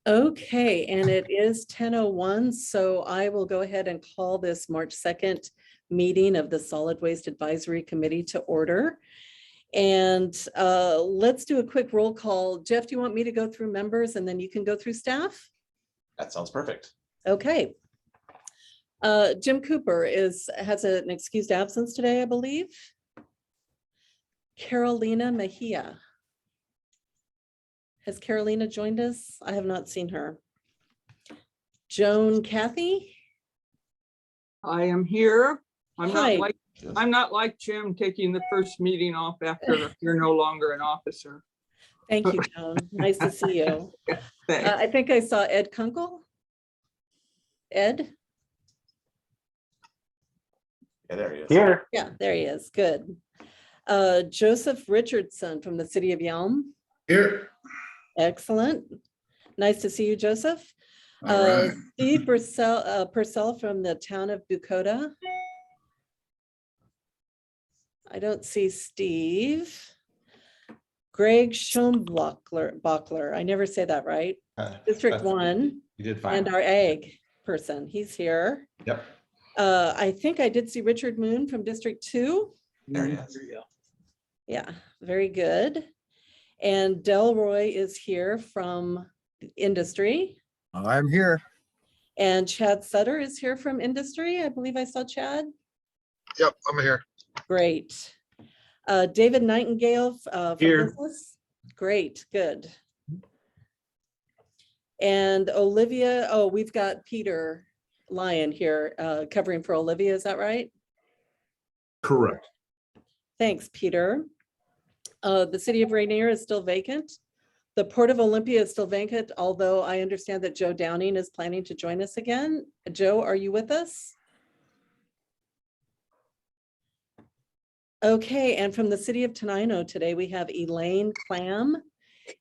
Okay, and it is 10:01, so I will go ahead and call this March 2nd meeting of the Solid Waste Advisory Committee to order. And let's do a quick roll call. Jeff, do you want me to go through members and then you can go through staff? That sounds perfect. Okay. Jim Cooper has an excused absence today, I believe. Carolina Mejia. Has Carolina joined us? I have not seen her. Joan Cathy? I am here. Hi. I'm not like Jim taking the first meeting off after you're no longer an officer. Thank you, Joan. Nice to see you. Thanks. I think I saw Ed Kunkel. Ed? Yeah, there he is. Here. Yeah, there he is. Good. Joseph Richardson from the city of Yelm. Here. Excellent. Nice to see you, Joseph. All right. Steve Purcell from the town of Bucota. I don't see Steve. Greg Schoenbachler. I never say that right. District 1. You did fine. And our ag person. He's here. Yep. I think I did see Richard Moon from District 2. There he is. Yeah, very good. And Delroy is here from industry. I'm here. And Chad Sutter is here from industry. I believe I saw Chad. Yep, I'm here. Great. David Nightingale from Here. business. Great, good. And Olivia, oh, we've got Peter Lyon here covering for Olivia, is that right? Correct. Thanks, Peter. The city of Rainier is still vacant. The Port of Olympia is still vacant, although I understand that Joe Downing is planning to join us again. Joe, are you with us? Okay, and from the city of Tenino today, we have Elaine Clam.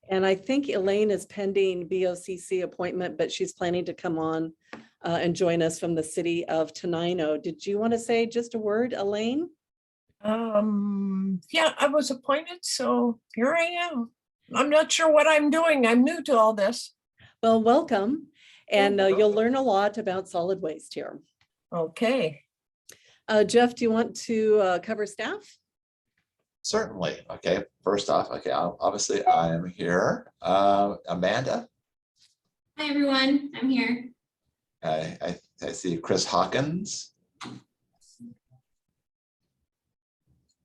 And I think Elaine is pending BOCC appointment, but she's planning to come on and join us from the city of Tenino. Did you want to say just a word, Elaine? Yeah, I was appointed, so here I am. I'm not sure what I'm doing. I'm new to all this. Well, welcome. And Thank you. you'll learn a lot about solid waste here. Okay. Jeff, do you want to cover staff? Certainly. Okay. First off, okay. Obviously, I am here. Amanda. Hi, everyone. I'm here. I see Chris Hawkins.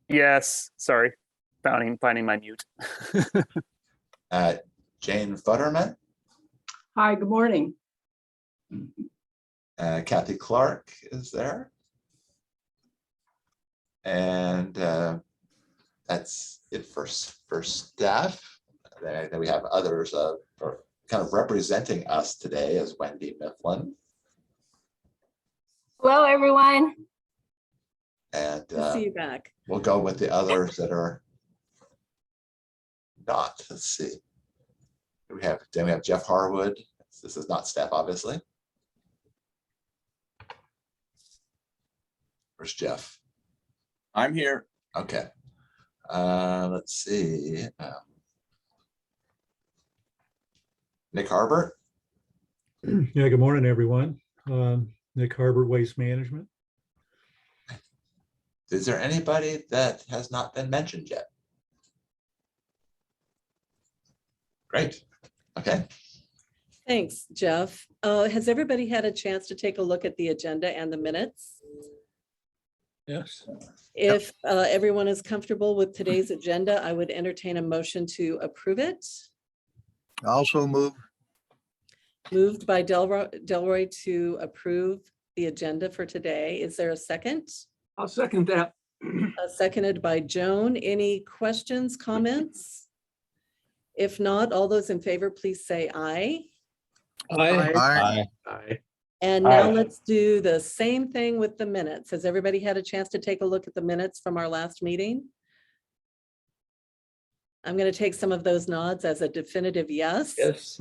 Yes, sorry. Finding my mute. Jane Futterman. Hi, good morning. Kathy Clark is there. And that's it for staff. Then we have others kind of representing us today as Wendy Mifflin. Hello, everyone. And Good to see you back. we'll go with the others that are not. Let's see. Then we have Jeff Harwood. This is not staff, obviously. Where's Jeff? I'm here. Okay. Let's see. Nick Harbert. Yeah, good morning, everyone. Nick Harbert, Waste Management. Is there anybody that has not been mentioned yet? Great. Okay. Thanks, Jeff. Has everybody had a chance to take a look at the agenda and the minutes? Yes. If everyone is comfortable with today's agenda, I would entertain a motion to approve it. Also move. Moved by Delroy to approve the agenda for today. Is there a second? I'll second that. Seconded by Joan. Any questions, comments? If not, all those in favor, please say aye. Aye. And now let's do the same thing with the minutes. Has everybody had a chance to take a look at the minutes from our last meeting? I'm going to take some of those nods as a definitive yes. Yes.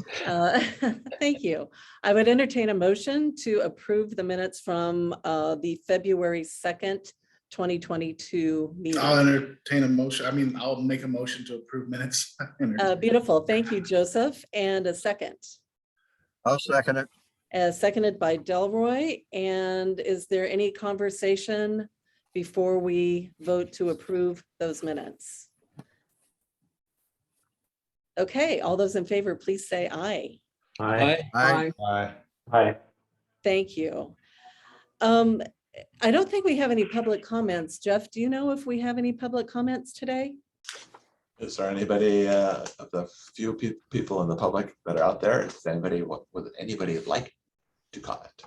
Thank you. I would entertain a motion to approve the minutes from the February 2nd, 2022 meeting. I'll entertain a motion. I mean, I'll make a motion to approve minutes. Beautiful. Thank you, Joseph. And a second. I'll second it. Seconded by Delroy. And is there any conversation before we vote to approve those minutes? Okay, all those in favor, please say aye. Aye. Aye. Aye. Thank you. I don't think we have any public comments. Jeff, do you know if we have any public comments today? Is there anybody of the few people in the public that are out there? Is anybody, would anybody like to comment?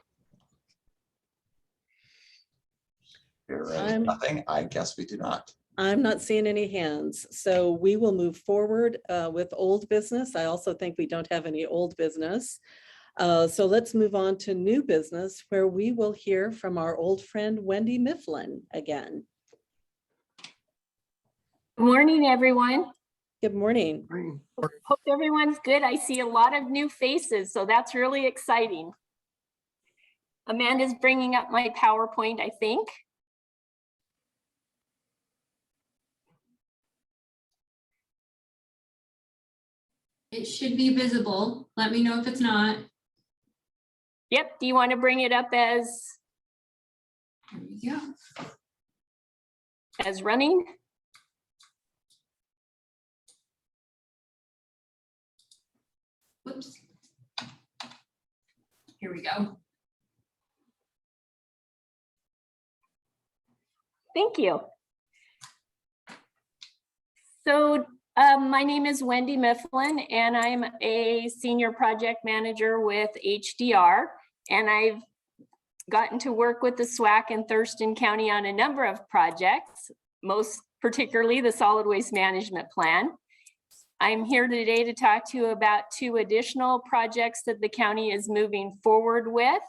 Hearing nothing, I guess we do not. I'm not seeing any hands, so we will move forward with old business. I also think we don't have any old business. So let's move on to new business, where we will hear from our old friend Wendy Mifflin again. Good morning, everyone. Good morning. Hope everyone's good. I see a lot of new faces, so that's really exciting. Amanda's bringing up my PowerPoint, I think. It should be visible. Let me know if it's not. Yep, do you want to bring it up as There we go. running? Whoops. Here we go. Thank you. So my name is Wendy Mifflin, and I'm a senior project manager with HDR. And I've gotten to work with the SWAC in Thurston County on a number of projects, most particularly the solid waste management plan. I'm here today to talk to you about 2 additional projects that the county is moving forward with.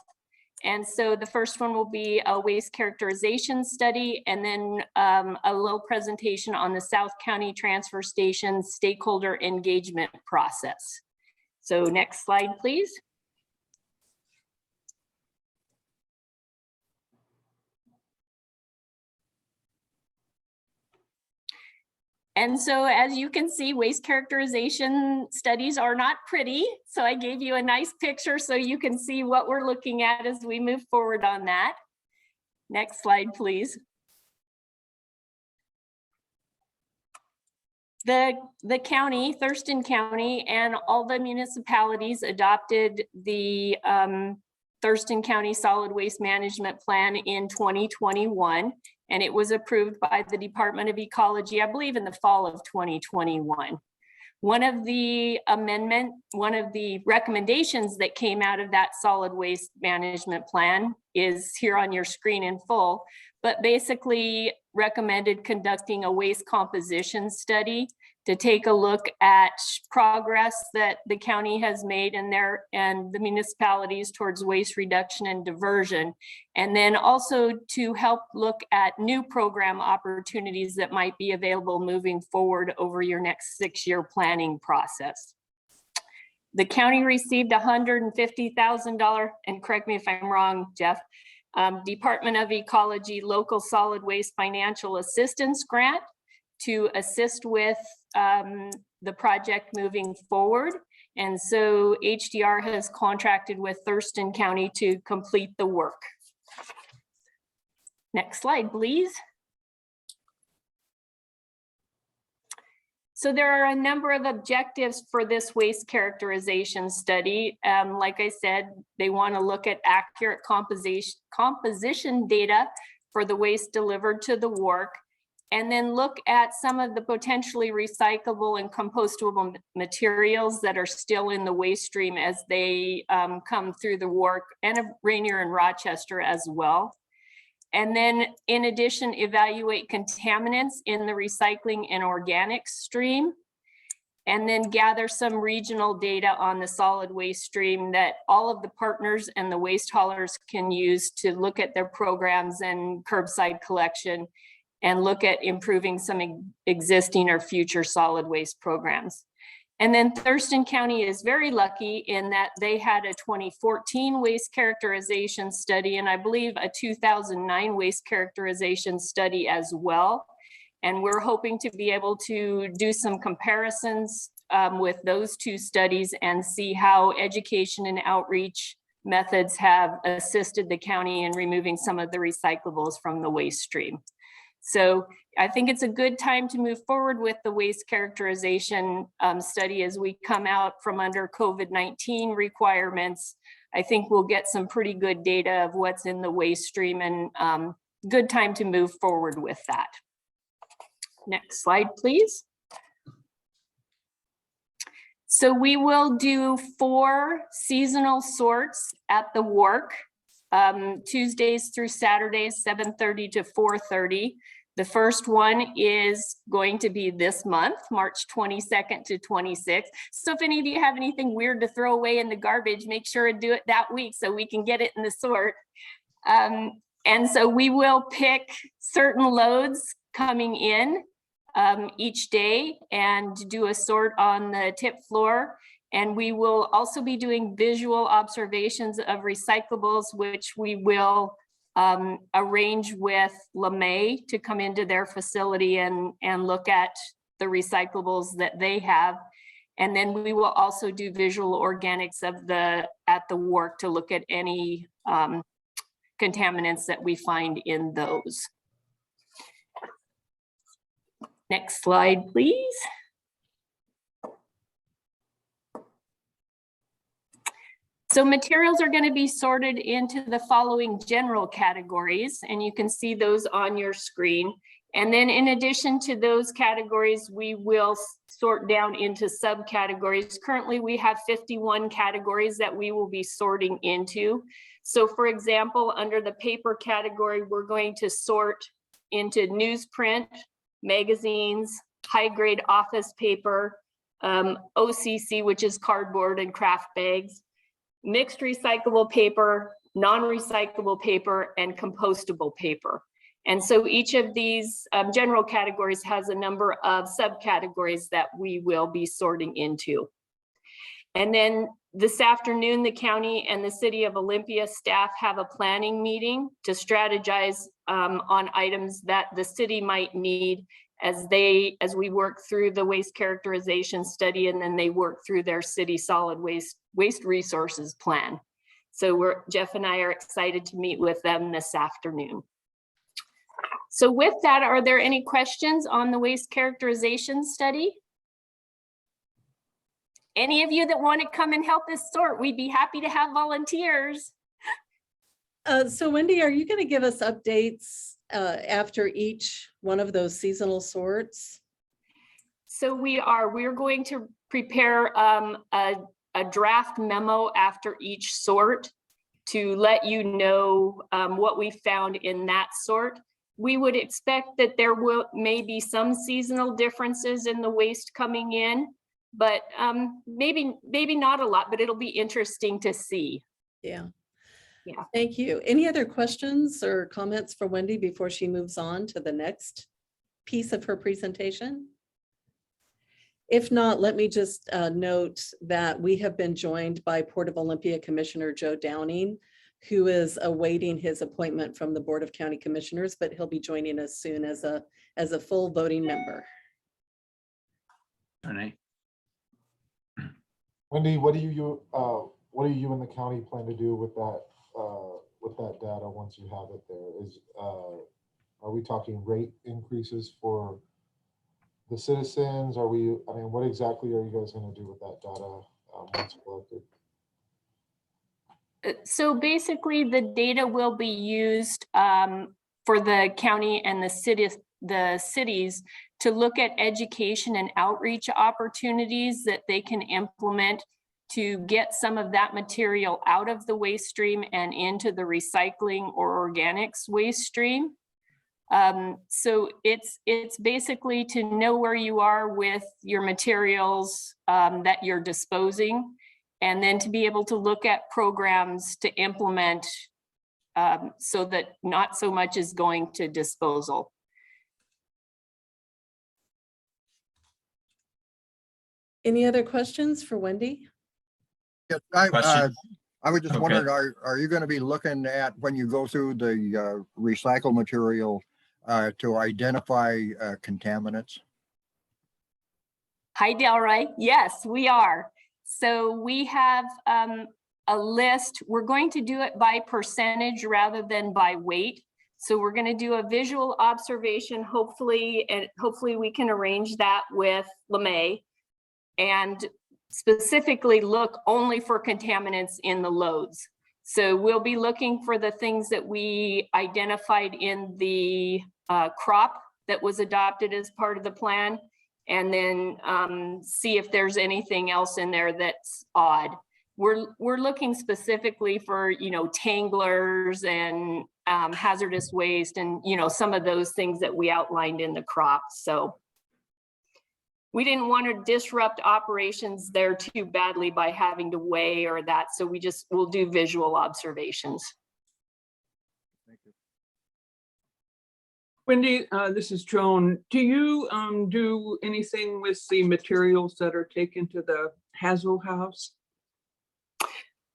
And so the first one will be a waste characterization study, and then a little presentation on the South County Transfer Station stakeholder engagement process. So next slide, please. And so as you can see, waste characterization studies are not pretty. So I gave you a nice picture so you can see what we're looking at as we move forward on that. Next slide, please. The county, Thurston County, and all the municipalities adopted the Thurston County Solid Waste Management Plan in 2021. And it was approved by the Department of Ecology, I believe in the fall of 2021. One of the recommendations that came out of that solid waste management plan is here on your screen in full, but basically recommended conducting a waste composition study to take a look at progress that the county has made in there and the municipalities towards waste reduction and diversion. And then also to help look at new program opportunities that might be available moving forward over your next 6-year planning process. The county received $150,000, and correct me if I'm wrong, Jeff, Department of Ecology Local Solid Waste Financial Assistance Grant to assist with the project moving forward. And so HDR has contracted with Thurston County to complete the work. Next slide, please. So there are a number of objectives for this waste characterization study. Like I said, they want to look at accurate composition data for the waste delivered to the work, and then look at some of the potentially recyclable and compostable materials that are still in the waste stream as they come through the work, and Rainier and Rochester as well. And then in addition, evaluate contaminants in the recycling and organics stream, and then gather some regional data on the solid waste stream that all of the partners and the waste haulers can use to look at their programs and curbside collection and look at improving some existing or future solid waste programs. And then Thurston County is very lucky in that they had a 2014 waste characterization study, and I believe a 2009 waste characterization study as well. And we're hoping to be able to do some comparisons with those two studies and see how education and outreach methods have assisted the county in removing some of the recyclables from the waste stream. So I think it's a good time to move forward with the waste characterization study as we come out from under COVID-19 requirements. I think we'll get some pretty good data of what's in the waste stream, and good time to move forward with that. Next slide, please. So we will do 4 seasonal sorts at the WARC, Tuesdays through Saturdays, 7:30 to 4:30. The first one is going to be this month, March 22nd to 26th. So if any of you have anything weird to throw away in the garbage, make sure to do it that week so we can get it in the sort. And so we will pick certain loads coming in each day and do a sort on the tip floor. And we will also be doing visual observations of recyclables, which we will arrange with LeMay to come into their facility and look at the recyclables that they have. And then we will also do visual organics of at the WARC to look at any contaminants that we find in those. Next slide, please. So materials are going to be sorted into the following general categories, and you can see those on your screen. And then in addition to those categories, we will sort down into subcategories. Currently, we have 51 categories that we will be sorting into. So for example, under the paper category, we're going to sort into newsprint, magazines, high-grade office paper, OCC, which is cardboard and craft bags, mixed recyclable paper, non-recyclable paper, and compostable paper. And so each of these general categories has a number of subcategories that we will be sorting into. And then this afternoon, the county and the City of Olympia staff have a planning meeting to strategize on items that the city might need as we work through the waste characterization study, and then they work through their city solid waste resources plan. So Jeff and I are excited to meet with them this afternoon. So with that, are there any questions on the waste characterization study? Any of you that want to come and help us sort, we'd be happy to have volunteers. So Wendy, are you going to give us updates after each one of those seasonal sorts? So we're going to prepare a draft memo after each sort to let you know what we found in that sort. We would expect that there may be some seasonal differences in the waste coming in, but maybe not a lot, but it'll be interesting to see. Yeah. Yeah. Thank you. Any other questions or comments for Wendy before she moves on to the next piece of her presentation? If not, let me just note that we have been joined by Port of Olympia Commissioner Joe Downing, who is awaiting his appointment from the Board of County Commissioners, but he'll be joining us soon as a full voting member. Wendy, what do you and the county plan to do with that data once you have it there? Are we talking rate increases for the citizens? What exactly are you guys going to do with that data once collected? So basically, the data will be used for the county and the cities to look at education and outreach opportunities that they can implement to get some of that material out of the waste stream and into the recycling or organics waste stream. So it's basically to know where you are with your materials that you're disposing, and then to be able to look at programs to implement so that not so much is going to disposal. Any other questions for Wendy? Yes, Question. I was just Okay. wondering, are you going to be looking at, when you go through the recycled material, to identify contaminants? Hi, Delroy. Yes, we are. So we have a list. We're going to do it by percentage rather than by weight. So we're going to do a visual observation, hopefully, and hopefully we can arrange that with LeMay and specifically look only for contaminants in the loads. So we'll be looking for the things that we identified in the crop that was adopted as part of the plan, and then see if there's anything else in there that's odd. We're looking specifically for, you know, tanglers and hazardous waste and, you know, some of those things that we outlined in the crop. So we didn't want to disrupt operations there too badly by having to weigh or that. So we'll do visual observations. Thank you. Wendy, this is Joan. Do you do anything with the materials that are taken to the Hazel house?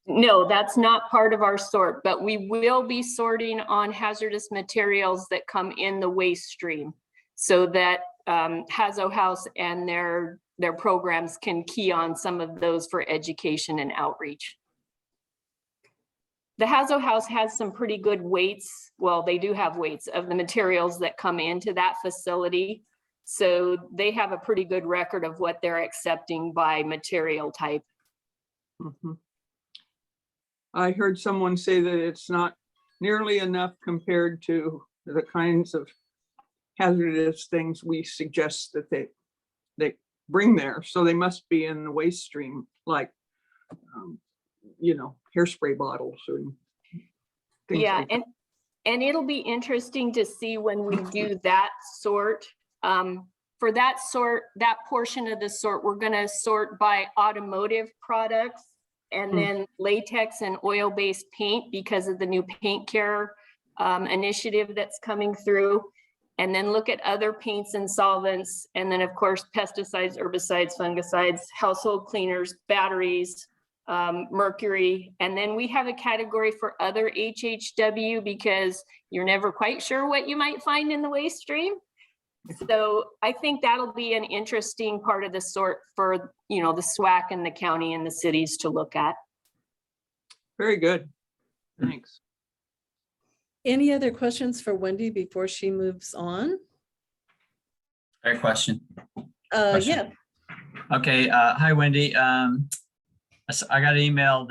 No, that's not part of our sort, but we will be sorting on hazardous materials that come in the waste stream so that Hazo House and their programs can key on some of those for education and outreach. The Hazo House has some pretty good weights. Well, they do have weights of the materials that come into that facility. So they have a pretty good record of what they're accepting by material type. Mm-hmm. I heard someone say that it's not nearly enough compared to the kinds of hazardous things we suggest that they bring there. So they must be in the waste stream, like, you know, hairspray bottles and things Yeah, like that. and it'll be interesting to see when we do that sort. For that sort, that portion of the sort, we're gonna sort by automotive products and then latex and oil-based paint because of the new paint care initiative that's coming through. And then look at other paints and solvents. And then of course, pesticides, herbicides, fungicides, household cleaners, batteries, mercury. And then we have a category for other HHW because you're never quite sure what you might find in the waste stream. So I think that'll be an interesting part of the sort for, you know, the SWAC and the county and the cities to look at. Very good. Thanks. Any other questions for Wendy before she moves on? Fair question. Yeah, Okay, hi Wendy. So I got an email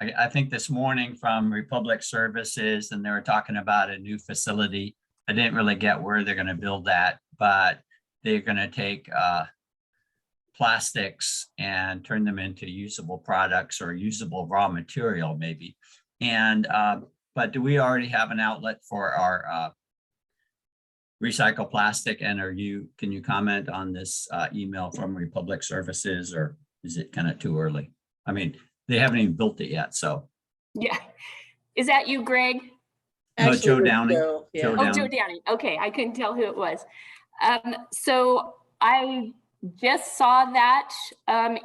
I think this morning from Republic Services, and they were talking about a new facility. I didn't really get where they're gonna build that, but they're gonna take plastics and turn them into usable products or usable raw material maybe. And but do we already have an outlet for our recycled plastic? And can you comment on this email from Republic Services, or is it kind of too early? I mean, they haven't even built it yet, so. Yeah. Is that you, Greg? No, actually, Joe it was Downey. Joe, yeah. Joe Oh, Downey. Joe Downey. Okay, I couldn't tell who it was. So I just saw that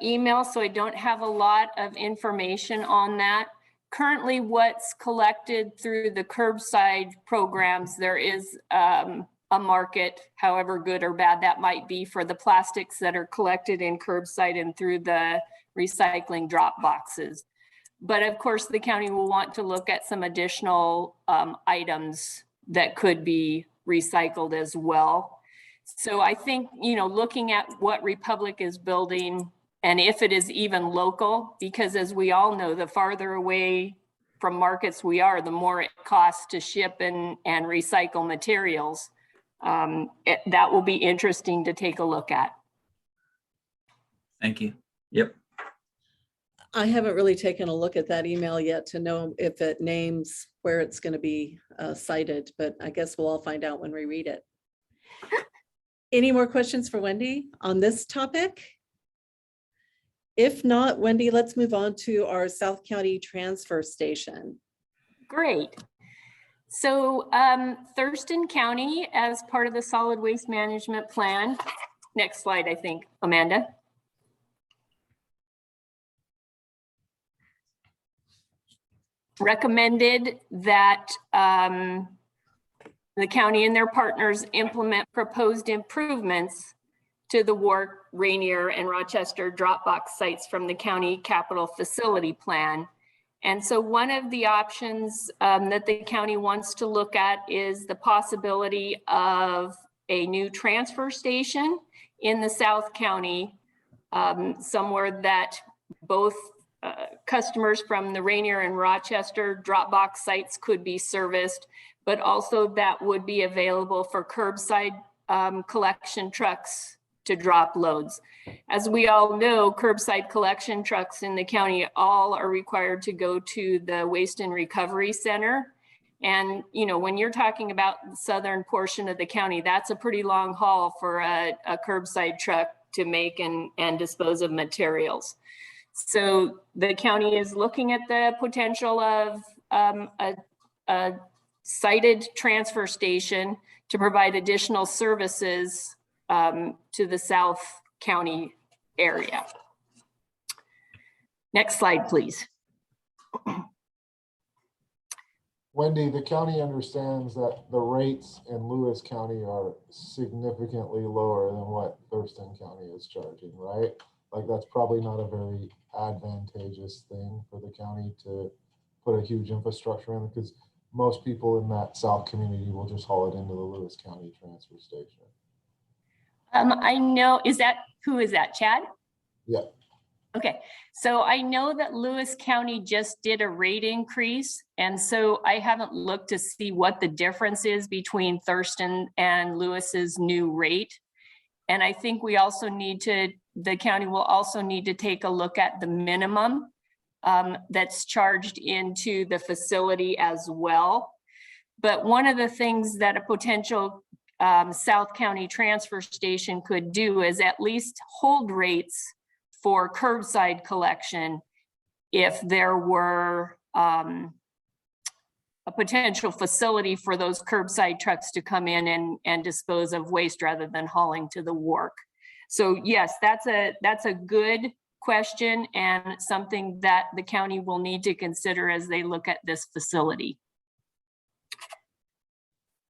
email, so I don't have a lot of information on that. Currently, what's collected through the curbside programs, there is a market, however good or bad that might be, for the plastics that are collected in curbside and through the recycling drop boxes. But of course, the county will want to look at some additional items that could be recycled as well. So I think, you know, looking at what Republic is building, and if it is even local, because as we all know, the farther away from markets we are, the more it costs to ship and recycle materials. That will be interesting to take a look at. Thank you. Yep. I haven't really taken a look at that email yet to know if it names where it's going to be cited, but I guess we'll all find out when we read it. Any more questions for Wendy on this topic? If not, Wendy, let's move on to our South County transfer station. Great. So Thurston County, as part of the solid waste management plan, next slide, I think, Amanda. recommended that the county and their partners implement proposed improvements to the Warwick, Rainier, and Rochester Dropbox sites from the county capital facility plan. And so one of the options that the county wants to look at is the possibility of a new transfer station in the South County, somewhere that both customers from the Rainier and Rochester Dropbox sites could be serviced, but also that would be available for curbside collection trucks to drop loads. As we all know, curbside collection trucks in the county all are required to go to the Waste and Recovery Center. And, you know, when you're talking about the southern portion of the county, that's a pretty long haul for a curbside truck to make and dispose of materials. So the county is looking at the potential of a sited transfer station to provide additional services to the South County area. Next slide, please. Wendy, the county understands that the rates in Lewis County are significantly lower than what Thurston County is charging, right? Like that's probably not a very advantageous thing for the county to put a huge infrastructure in, because most people in that South community will just haul it into the Lewis County transfer station. I know, who is that, Chad? Yeah. Okay, so I know that Lewis County just did a rate increase, and so I haven't looked to see what the difference is between Thurston and Lewis's new rate. And I think we also need to, the county will also need to take a look at the minimum that's charged into the facility as well. But one of the things that a potential South County transfer station could do is at least hold rates for curbside collection if there were a potential facility for those curbside trucks to come in and dispose of waste rather than hauling to the wharf. So yes, that's a good question and something that the county will need to consider as they look at this facility.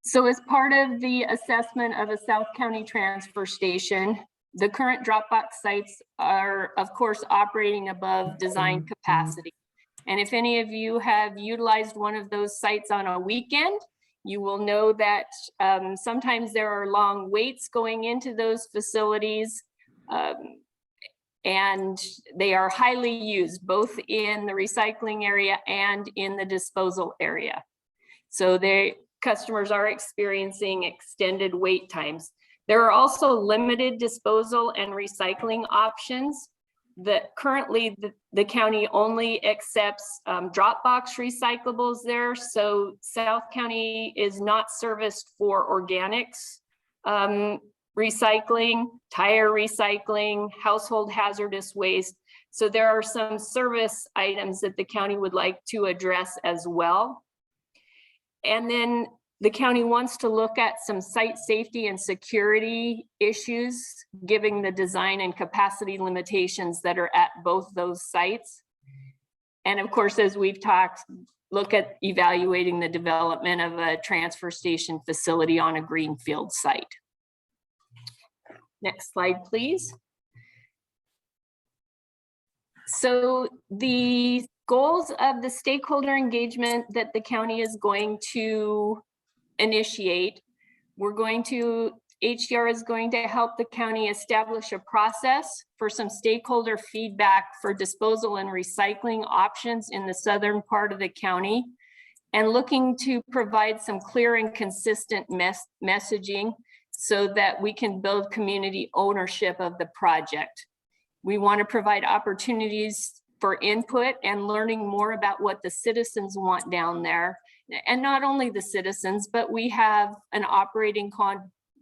So as part of the assessment of a South County transfer station, the current Dropbox sites are, of course, operating above design capacity. And if any of you have utilized one of those sites on a weekend, you will know that sometimes there are long waits going into those facilities, and they are highly used both in the recycling area and in the disposal area. So customers are experiencing extended wait times. There are also limited disposal and recycling options that currently the county only accepts Dropbox recyclables there. So South County is not serviced for organics recycling, tire recycling, household hazardous waste. So there are some service items that the county would like to address as well. And then the county wants to look at some site safety and security issues, given the design and capacity limitations that are at both those sites. And of course, as we've talked, look at evaluating the development of a transfer station facility on a greenfield site. Next slide, please. So the goals of the stakeholder engagement that the county is going to initiate, HDR is going to help the county establish a process for some stakeholder feedback for disposal and recycling options in the southern part of the county, and looking to provide some clear and consistent messaging so that we can build community ownership of the project. We want to provide opportunities for input and learning more about what the citizens want down there. And not only the citizens, but we have an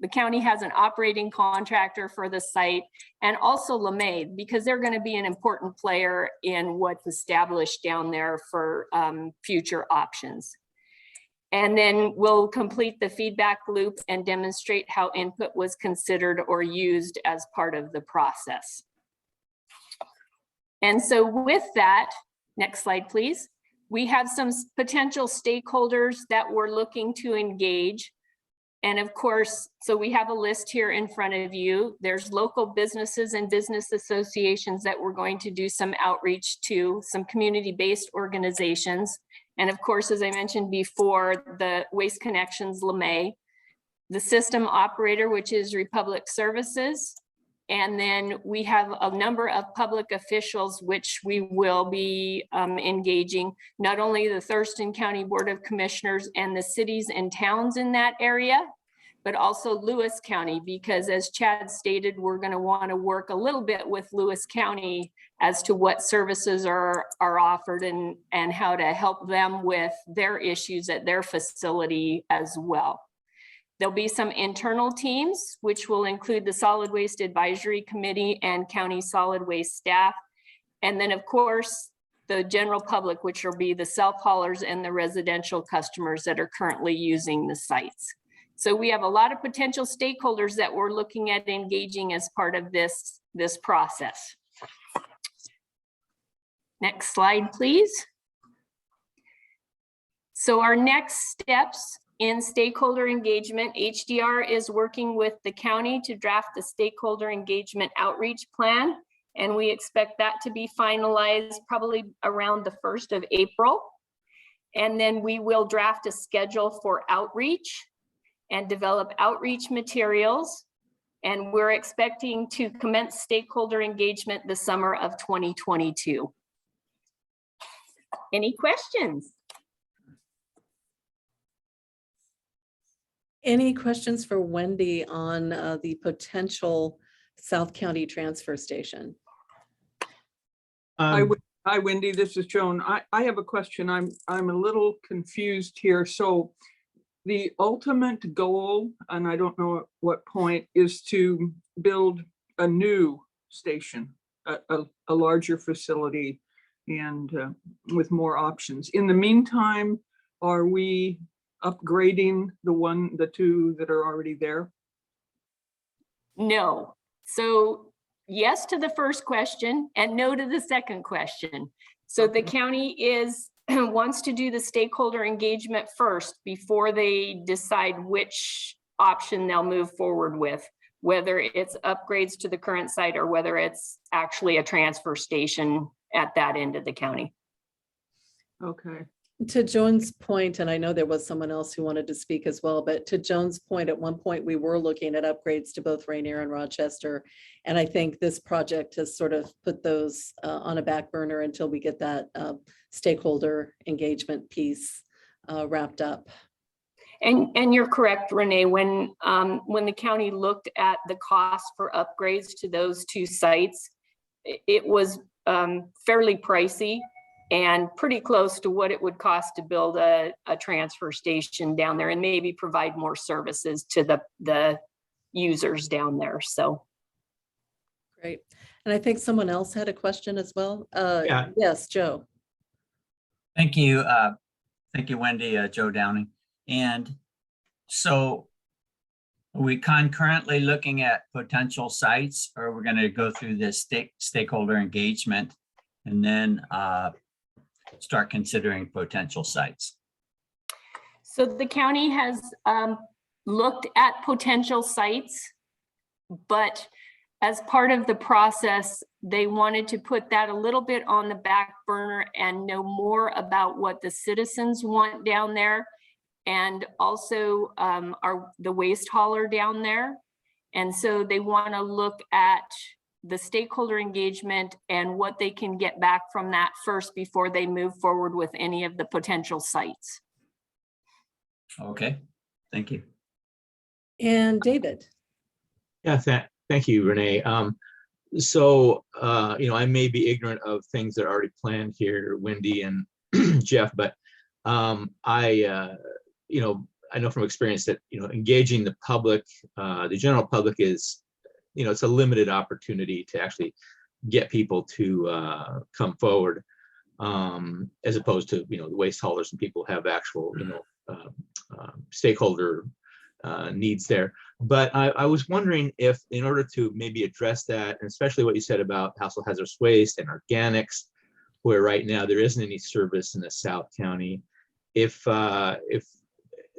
the county has an operating contractor for the site, and also LeMay, because they're going to be an important player in what's established down there for future options. And then we'll complete the feedback loop and demonstrate how input was considered or used as part of the process. And so with that, next slide, please. we have some potential stakeholders that we're looking to engage. And of course, so we have a list here in front of you. There's local businesses and business associations that we're going to do some outreach to, some community-based organizations. And of course, as I mentioned before, the Waste Connections LeMay, the system operator, which is Republic Services. And then we have a number of public officials, which we will be engaging, not only the Thurston County Board of Commissioners and the cities and towns in that area, but also Lewis County, because as Chad stated, we're going to want to work a little bit with Lewis County as to what services are offered and how to help them with their issues at their facility as well. There'll be some internal teams, which will include the Solid Waste Advisory Committee and County Solid Waste staff. And then of course, the general public, which will be the self-haulers and the residential customers that are currently using the sites. So we have a lot of potential stakeholders that we're looking at engaging as part of this process. Next slide, please. So our next steps in stakeholder engagement, HDR is working with the county to draft the stakeholder engagement outreach plan. And we expect that to be finalized probably around the 1st of April. And then we will draft a schedule for outreach and develop outreach materials. And we're expecting to commence stakeholder engagement the summer of 2022. Any questions? Any questions for Wendy on the potential South County transfer station? Hi, Wendy, this is Joan. I have a question. I'm a little confused here. So the ultimate goal, and I don't know at what point, is to build a new station, a larger facility, and with more options. In the meantime, are we upgrading the two that are already there? No. So yes to the first question and no to the second question. So the county wants to do the stakeholder engagement first before they decide which option they'll move forward with, whether it's upgrades to the current site or whether it's actually a transfer station at that end of the county. Okay. To Joan's point, and I know there was someone else who wanted to speak as well, but to Joan's point, at one point we were looking at upgrades to both Rainier and Rochester. And I think this project has sort of put those on a back burner until we get that stakeholder engagement piece wrapped up. And you're correct, Renee, when the county looked at the cost for upgrades to those two sites, it was fairly pricey and pretty close to what it would cost to build a transfer station down there and maybe provide more services to the users down there. So. Great. And I think someone else had a question as well. Yeah. Yes, Joe. Thank you. Thank you, Wendy, Joe Downing. And so are we concurrently looking at potential sites, or we're going to go through this stakeholder engagement and then start considering potential sites? So the county has looked at potential sites, but as part of the process, they wanted to put that a little bit on the back burner and know more about what the citizens want down there, and also the waste hauler down there. And so they want to look at the stakeholder engagement and what they can get back from that first before they move forward with any of the potential sites. Okay, thank you. And David. Yeah, thank you, Renee. So, I may be ignorant of things that are already planned here, Wendy and Jeff, but I know from experience that, engaging the public, the general public is, it's a limited opportunity to actually get people to come forward, as opposed to, the waste haulers and people have actual, stakeholder needs there. But I was wondering if, in order to maybe address that, and especially what you said about household hazardous waste and organics, where right now there isn't any service in the South County. If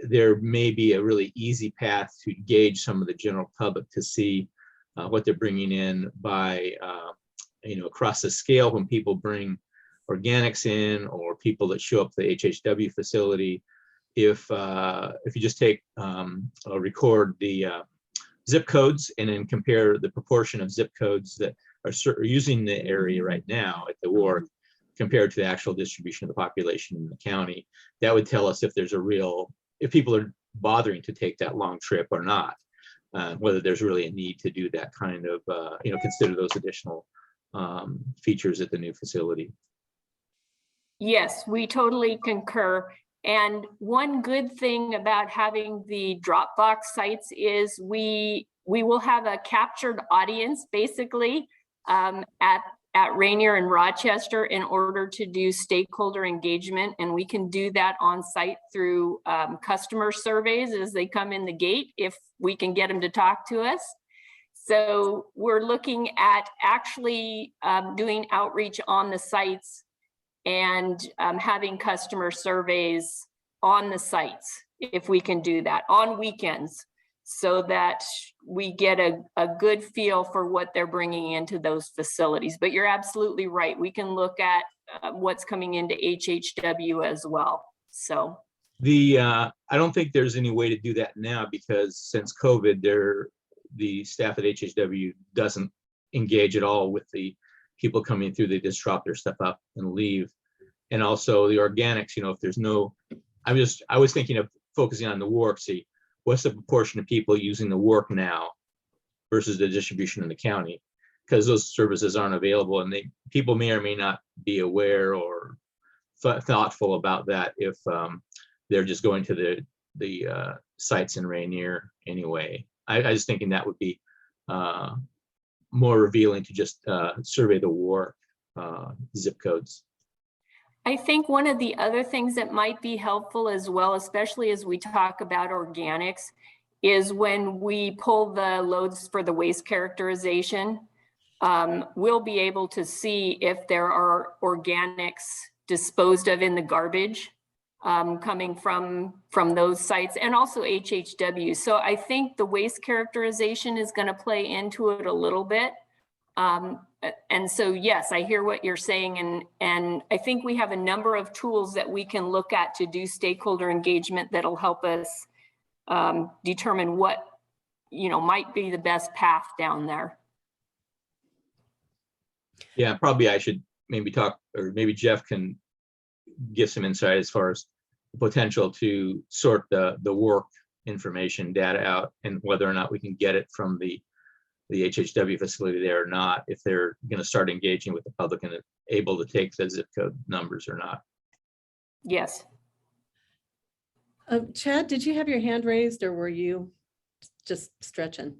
there may be a really easy path to gauge some of the general public to see what they're bringing in by, across the scale when people bring organics in or people that show up at the HHW facility. If you just take record the zip codes and then compare the proportion of zip codes that are using the area right now at the wharf compared to the actual distribution of the population in the county, that would tell us if there's if people are bothering to take that long trip or not, whether there's really a need to do that kind of, consider those additional features at the new facility. Yes, we totally concur. And one good thing about having the Dropbox sites is we will have a captured audience basically at Rainier and Rochester in order to do stakeholder engagement. And we can do that on site through customer surveys as they come in the gate, if we can get them to talk to us. So we're looking at actually doing outreach on the sites and having customer surveys on the sites, if we can do that on weekends, so that we get a good feel for what they're bringing into those facilities. But you're absolutely right. We can look at what's coming into HHW as well. So I don't think there's any way to do that now, because since COVID, the staff at HHW doesn't engage at all with the people coming through. They just drop their stuff up and leave. And also the organics, if there's no, I was thinking of focusing on the work. See, what's the proportion of people using the work now versus the distribution in the county? Because those services aren't available, and people may or may not be aware or thoughtful about that if they're just going to the sites in Rainier anyway. I was thinking that would be more revealing to just survey the work zip codes. I think one of the other things that might be helpful as well, especially as we talk about organics, is when we pull the loads for the waste characterization, we'll be able to see if there are organics disposed of in the garbage coming from those sites, and also HHW. So I think the waste characterization is going to play into it a little bit. And so, yes, I hear what you're saying. And I think we have a number of tools that we can look at to do stakeholder engagement that'll help us determine what, might be the best path down there. Yeah, probably I should maybe talk, or maybe Jeff can give some insight as far as the potential to sort the work information data out and whether or not we can get it from the HHW facility there or not, if they're going to start engaging with the public and able to take the zip code numbers or not. Yes. Chad, did you have your hand raised, or were you just stretching?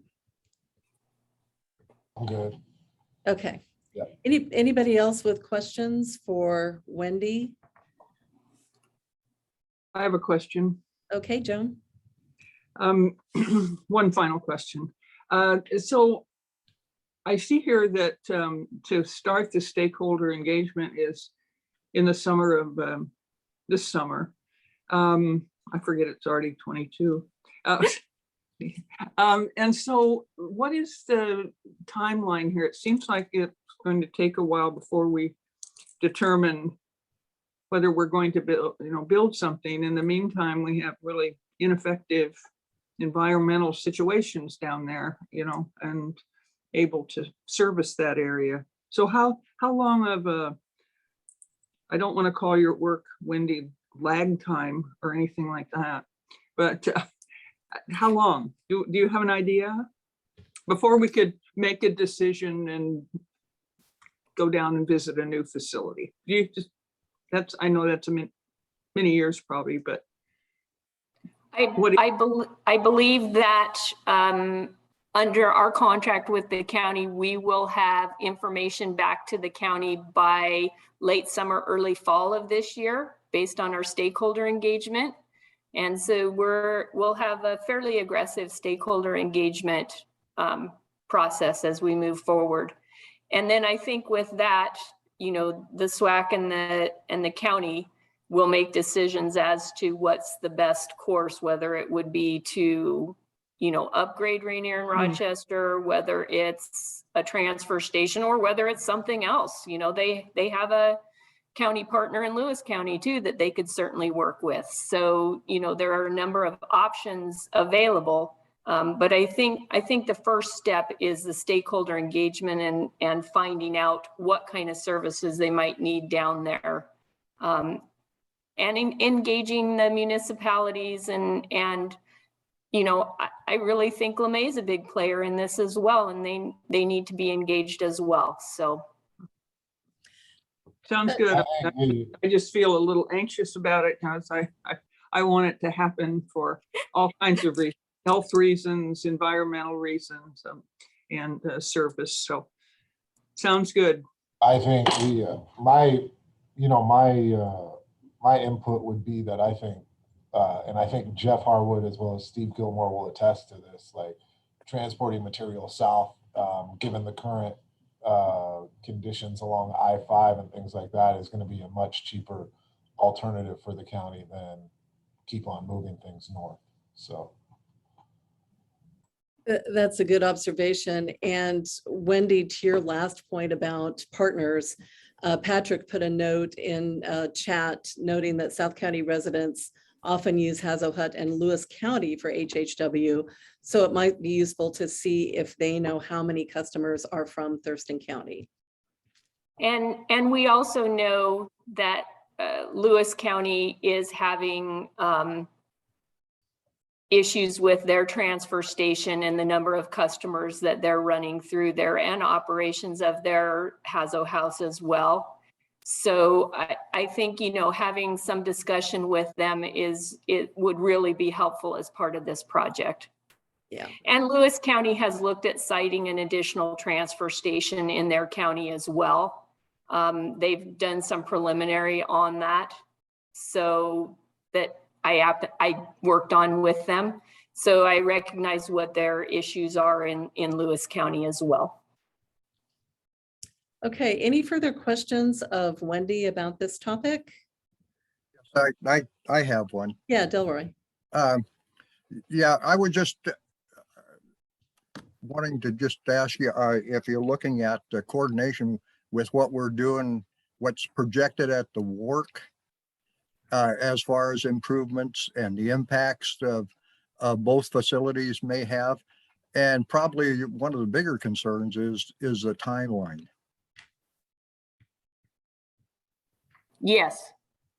I'm good. Okay. Yeah. Anybody else with questions for Wendy? I have a question. Okay, Joan. One final question. So I see here that to start the stakeholder engagement is in the summer of this summer. I forget, it's already 22. And so what is the timeline here? It seems like it's going to take a while before we determine whether we're going to build something. In the meantime, we have really ineffective environmental situations down there, and able to service that area. So how long of a, I don't want to call your work, Wendy, lag time or anything like that, but how long? Do you have an idea before we could make a decision and go down and visit a new facility? Do you just, I know that's many years probably, but I believe that under our contract with the county, we will have information back to the county by late summer, early fall of this year, based on our stakeholder engagement. And so we'll have a fairly aggressive stakeholder engagement process as we move forward. And then I think with that, the SWAC and the county will make decisions as to what's the best course, whether it would be to, upgrade Rainier and Rochester, whether it's a transfer station, or whether it's something else. They have a county partner in Lewis County too that they could certainly work with. So, there are a number of options available. But I think the first step is the stakeholder engagement and finding out what kind of services they might need down there. And engaging the municipalities and I really think LeMay is a big player in this as well, and they need to be engaged as well. So. Sounds good. I just feel a little anxious about it because I want it to happen for all kinds of reasons, health reasons, environmental reasons, and service. So sounds good. I think my input would be that I think, and I think Jeff Harwood as well as Steve Gilmore will attest to this, like transporting material south, given the current conditions along I-5 and things like that, is going to be a much cheaper alternative for the county than keep on moving things north. So that's a good observation. And Wendy, to your last point about partners, Patrick put a note in chat noting that South County residents often use Hazo Hut and Lewis County for HHW. So it might be useful to see if they know how many customers are from Thurston County. And we also know that Lewis County is having issues with their transfer station and the number of customers that they're running through there, and operations of their Hazo House as well. So I think, having some discussion with them would really be helpful as part of this project. Yeah. And Lewis County has looked at siting an additional transfer station in their county as well. They've done some preliminary on that, so that I worked on with them. So I recognize what their issues are in Lewis County as well. Okay, any further questions of Wendy about this topic? I have one. Yeah, Delroy. Yeah, I was just wanting to just ask you if you're looking at the coordination with what we're doing, what's projected at the work as far as improvements and the impacts of both facilities may have. And probably one of the bigger concerns is the timeline. Yes,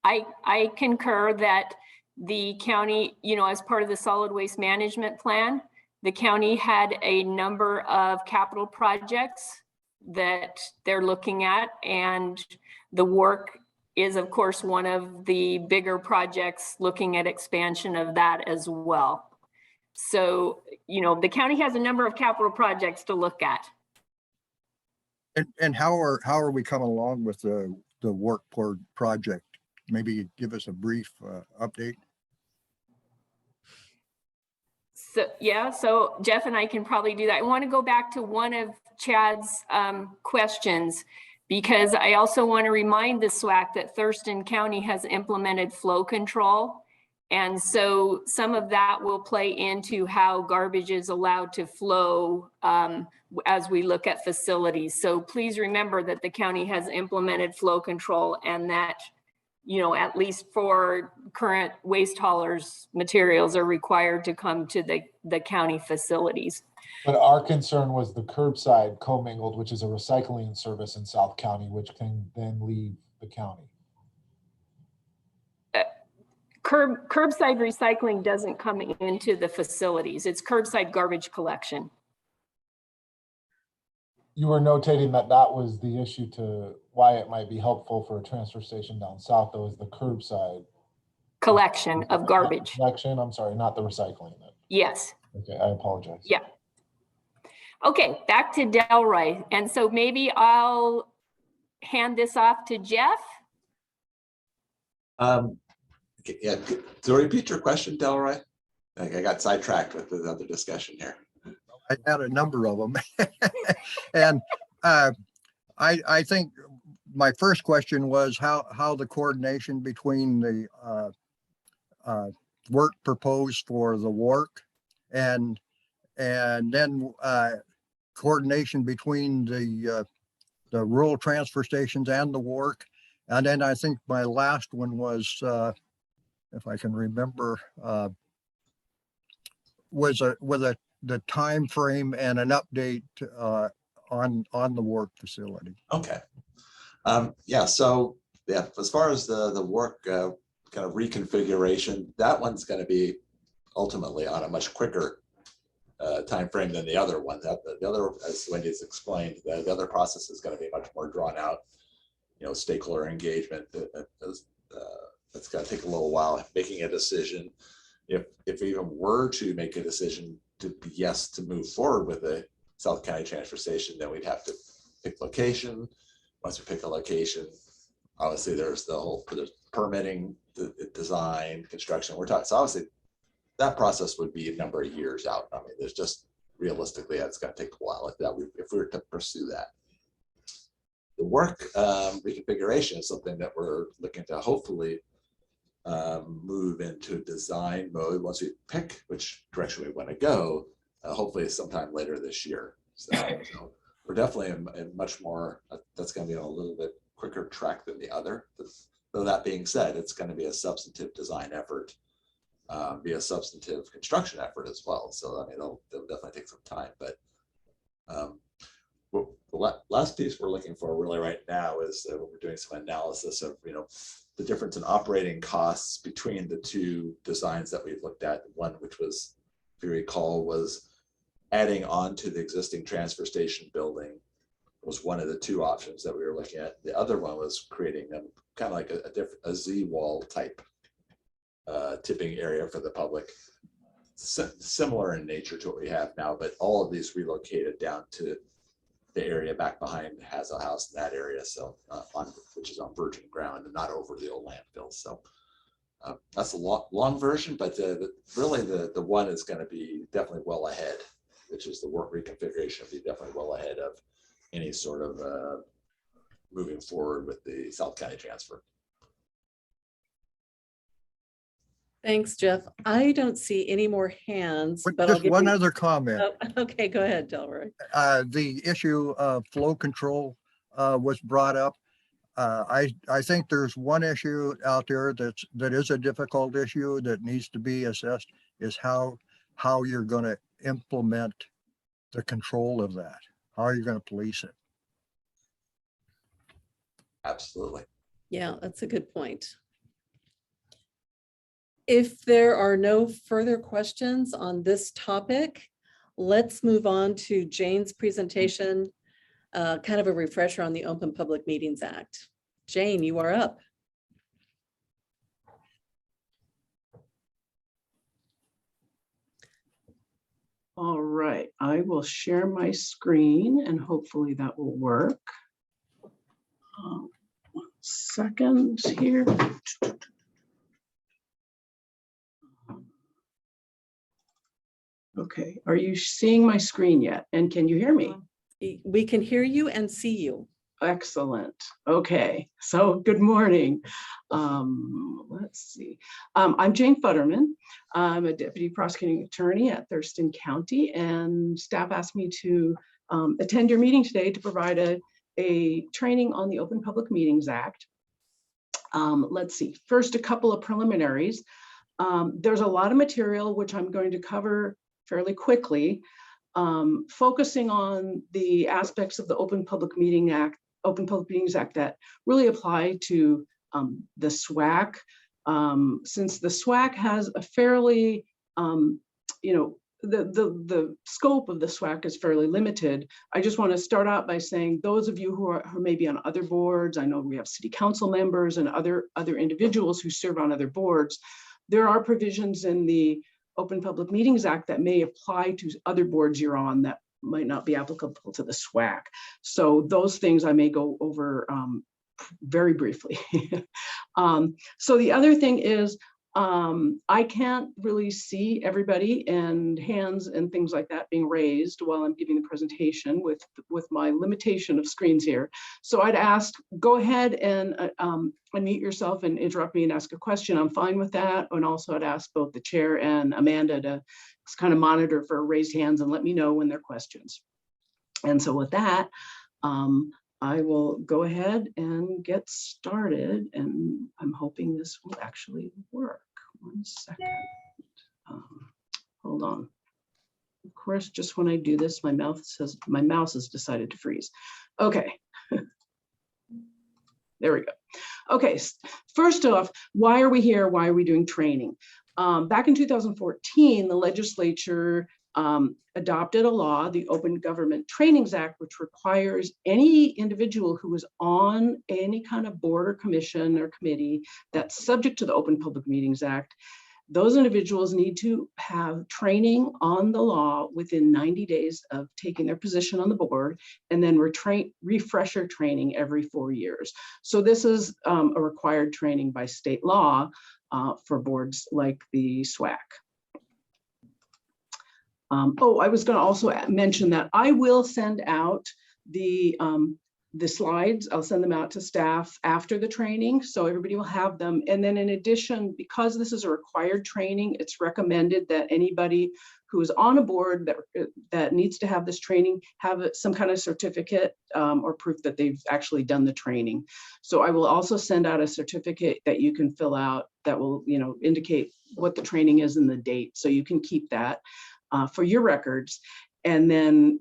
I concur that the county, as part of the solid waste management plan, the county had a number of capital projects that they're looking at, and the work is, of course, one of the bigger projects looking at expansion of that as well. So, the county has a number of capital projects to look at. And how are we coming along with the work project? Maybe give us a brief update. So, yeah, so Jeff and I can probably do that. I want to go back to one of Chad's questions, because I also want to remind the SWAC that Thurston County has implemented flow control. And so some of that will play into how garbage is allowed to flow as we look at facilities. So please remember that the county has implemented flow control, and that, at least for current waste haulers, materials are required to come to the county facilities. But our concern was the curbside commingled, which is a recycling service in South County, which can then leave the county. Curbside recycling doesn't come into the facilities. It's curbside garbage collection. You were notating that was the issue to why it might be helpful for a transfer station down south, though, is the curbside collection of garbage. Collection, I'm sorry, not the recycling. Yes. Okay, I apologize. Yeah. Okay, back to Delroy. And so maybe I'll hand this off to Jeff. Yeah, to repeat your question, Delroy? I got sidetracked with the other discussion here. I had a number of them. And I think my first question was how the coordination between the work proposed for the work and then coordination between the rural transfer stations and the work. And then I think my last one was, if I can remember, was the time frame and an update on the work facility. Okay. Yeah, so yeah, as far as the work kind of reconfiguration, that one's going to be ultimately on a much quicker time frame than the other one. The other, as Wendy's explained, the other process is going to be much more drawn out. You know, stakeholder engagement. That's going to take a little while. Making a decision, if we even were to make a decision to be yes to move forward with the South County Transfer Station, then we'd have to pick location. Once we pick a location, obviously there's there's permitting, the design, construction. We're talking, so obviously that process would be a number of years out. I mean, there's just realistically, it's going to take a while like that if we were to pursue that. The work reconfiguration is something that we're looking to hopefully move into design mode once we pick which direction we want to go, hopefully sometime later this year. So we're definitely in much more, that's going to be on a little bit quicker track than the other. Though that being said, it's going to be a substantive design effort, be a substantive construction effort as well. So I mean, it'll definitely take some time. But the last piece we're looking for really right now is we're doing some analysis of the difference in operating costs between the two designs that we've looked at. One, which was, if you recall, was adding on to the existing transfer station building, was one of the two options that we were looking at. The other one was creating kind of like a Z-wall type tipping area for the public, similar in nature to what we have now, but all of these relocated down to the area back behind Hazel House in that area, so which is on virgin ground and not over the old landfill. So that's a long version, but really the one is going to be definitely well ahead, which is the work reconfiguration will be definitely well ahead of any sort of moving forward with the South County transfer. Thanks, Jeff. I don't see any more hands, but Just one other comment. Oh, okay, go ahead, Delroy. The issue of flow control was brought up. I think there's one issue out there that is a difficult issue that needs to be assessed, is how you're going to implement the control of that. How are you going to police it? Absolutely. Yeah, that's a good point. If there are no further questions on this topic, let's move on to Jane's presentation, kind of a refresher on the Open Public Meetings Act. Jane, you are up. All right, I will share my screen and hopefully that will work. 1 second here. Okay, are you seeing my screen yet? And can you hear me? We can hear you and see you. Excellent. Okay, so good morning. Let's see. I'm Jane Futterman. I'm a deputy prosecuting attorney at Thurston County, and staff asked me to attend your meeting today to provide a training on the Open Public Meetings Act. Let's see. First, a couple of preliminaries. There's a lot of material which I'm going to cover fairly quickly, focusing on the aspects of the Open Public Meetings Act that really apply to the SWAC. Since the SWAC has a fairly, the scope of the SWAC is fairly limited. I just want to start out by saying those of you who may be on other boards, I know we have city council members and other individuals who serve on other boards. There are provisions in the Open Public Meetings Act that may apply to other boards you're on that might not be applicable to the SWAC. So those things I may go over very briefly. So the other thing is, I can't really see everybody and hands and things like that being raised while I'm giving the presentation with my limitation of screens here. So I'd ask, go ahead and unmute yourself and interrupt me and ask a question. I'm fine with that. And also I'd ask both the chair and Amanda to kind of monitor for raised hands and let me know when there are questions. And so with that, I will go ahead and get started, and I'm hoping this will actually work. 1 second. Hold on. Of course, just when I do this, my mouse has decided to freeze. Okay. There we go. Okay, first off, why are we here? Why are we doing training? Back in 2014, the legislature adopted a law, the Open Government Trainings Act, which requires any individual who is on any kind of board or commission or committee that's subject to the Open Public Meetings Act. Those individuals need to have training on the law within 90 days of taking their position on the board, and then refresher training every 4 years. So this is a required training by state law for boards like the SWAC. I was going to also mention that I will send out the slides. I'll send them out to staff after the training, so everybody will have them. And then in addition, because this is a required training, it's recommended that anybody who is on a board that needs to have this training have some kind of certificate or proof that they've actually done the training. So I will also send out a certificate that you can fill out that will, indicate what the training is and the date, so you can keep that for your records. And then,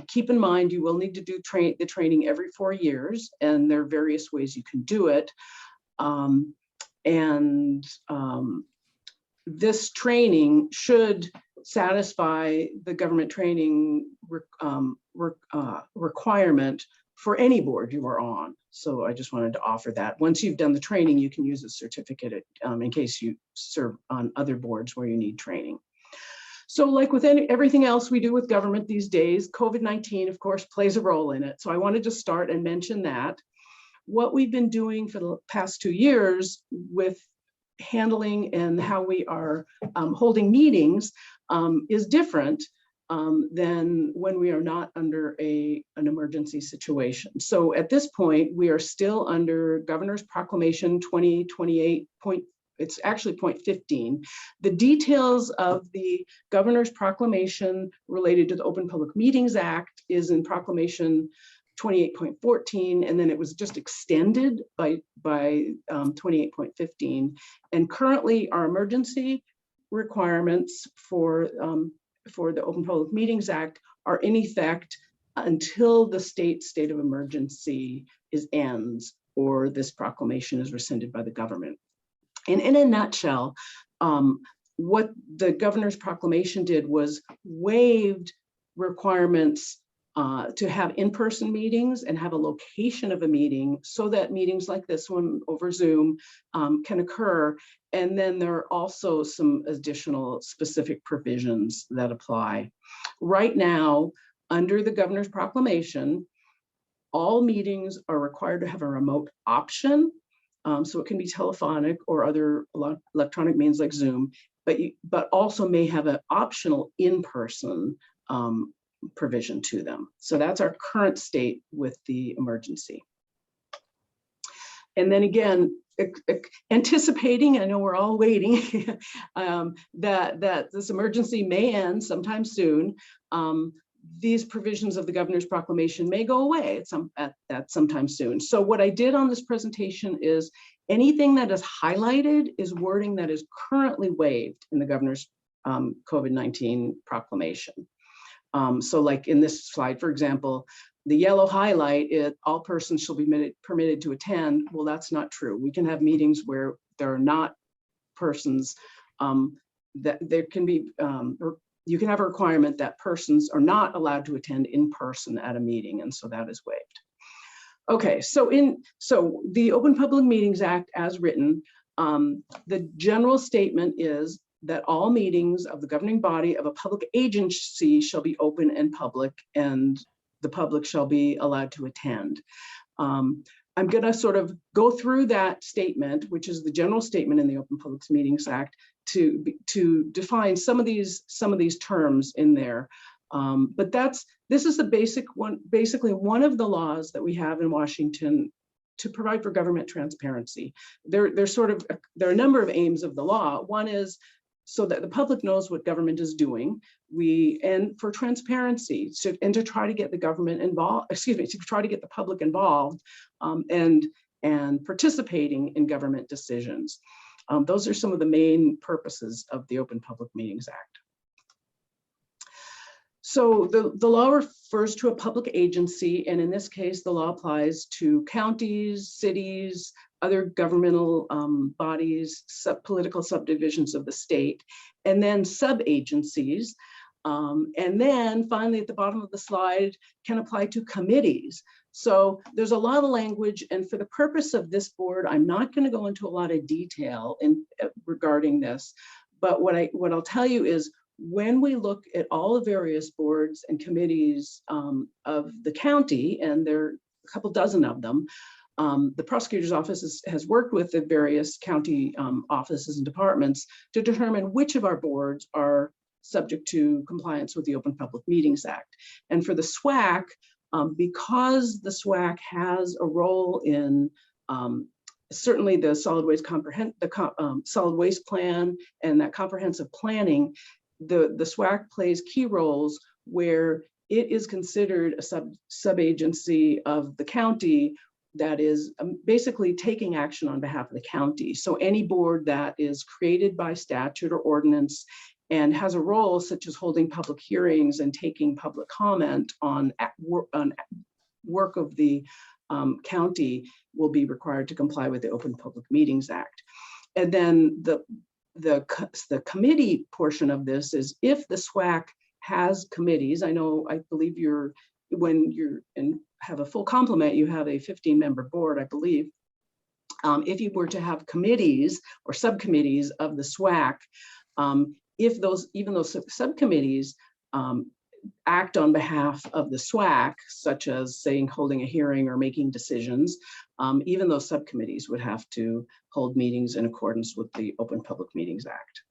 keep in mind, you will need to do the training every 4 years, and there are various ways you can do it. This training should satisfy the government training requirement for any board you are on. So I just wanted to offer that. Once you've done the training, you can use a certificate in case you serve on other boards where you need training. So like with everything else we do with government these days, COVID-19, of course, plays a role in it. So I wanted to start and mention that. What we've been doing for the past 2 years with handling and how we are holding meetings is different than when we are not under an emergency situation. So at this point, we are still under Governor's Proclamation 2028. It's actually point 15. The details of the Governor's Proclamation related to the Open Public Meetings Act is in Proclamation 28.14, and then it was just extended by 28.15. And currently, our emergency requirements for the Open Public Meetings Act are in effect until the state of emergency ends or this proclamation is rescinded by the government. And in a nutshell, what the Governor's Proclamation did was waived requirements to have in-person meetings and have a location of a meeting so that meetings like this one over Zoom can occur. And then there are also some additional specific provisions that apply. Right now, under the Governor's Proclamation, all meetings are required to have a remote option. So it can be telephonic or other electronic means like Zoom, but also may have an optional in-person provision to them. So that's our current state with the emergency. And then again, anticipating, I know we're all waiting, that this emergency may end sometime soon. These provisions of the Governor's Proclamation may go away at sometime soon. So what I did on this presentation is anything that is highlighted is wording that is currently waived in the Governor's COVID-19 proclamation. So like in this slide, for example, the yellow highlight, all persons shall be permitted to attend. Well, that's not true. We can have meetings where there are not persons, that there can be, you can have a requirement that persons are not allowed to attend in person at a meeting, and so that is waived. Okay, so the Open Public Meetings Act as written, the general statement is that all meetings of the governing body of a public agency shall be open and public, and the public shall be allowed to attend. I'm going to sort of go through that statement, which is the general statement in the Open Public Meetings Act, to define some of these terms in there. But this is the basic one, basically one of the laws that we have in Washington to provide for government transparency. There are a number of aims of the law. One is so that the public knows what government is doing. And for transparency, and to try to get the government involved, to try to get the public involved and participating in government decisions. Those are some of the main purposes of the Open Public Meetings Act. So the law refers to a public agency, and in this case, the law applies to counties, cities, other governmental bodies, political subdivisions of the state, and then sub-agencies. And then finally, at the bottom of the slide, can apply to committees. So there's a lot of language, and for the purpose of this board, I'm not going to go into a lot of detail regarding this, but what I'll tell you is, when we look at all the various boards and committees of the county, and there are a couple dozen of them, the prosecutor's office has worked with the various county offices and departments to determine which of our boards are subject to compliance with the Open Public Meetings Act. And for the SWAC, because the SWAC has a role in certainly the solid waste solid waste plan and that comprehensive planning, the SWAC plays key roles where it is considered a sub-agency of the county that is basically taking action on behalf of the county. So any board that is created by statute or ordinance and has a role such as holding public hearings and taking public comment on work of the county will be required to comply with the Open Public Meetings Act. And then the committee portion of this is if the SWAC has committees. I believe when you're and have a full complement, you have a 15-member board, I believe. If you were to have committees or subcommittees of the SWAC, even those subcommittees act on behalf of the SWAC, such as saying holding a hearing or making decisions, even those subcommittees would have to hold meetings in accordance with the Open Public Meetings Act.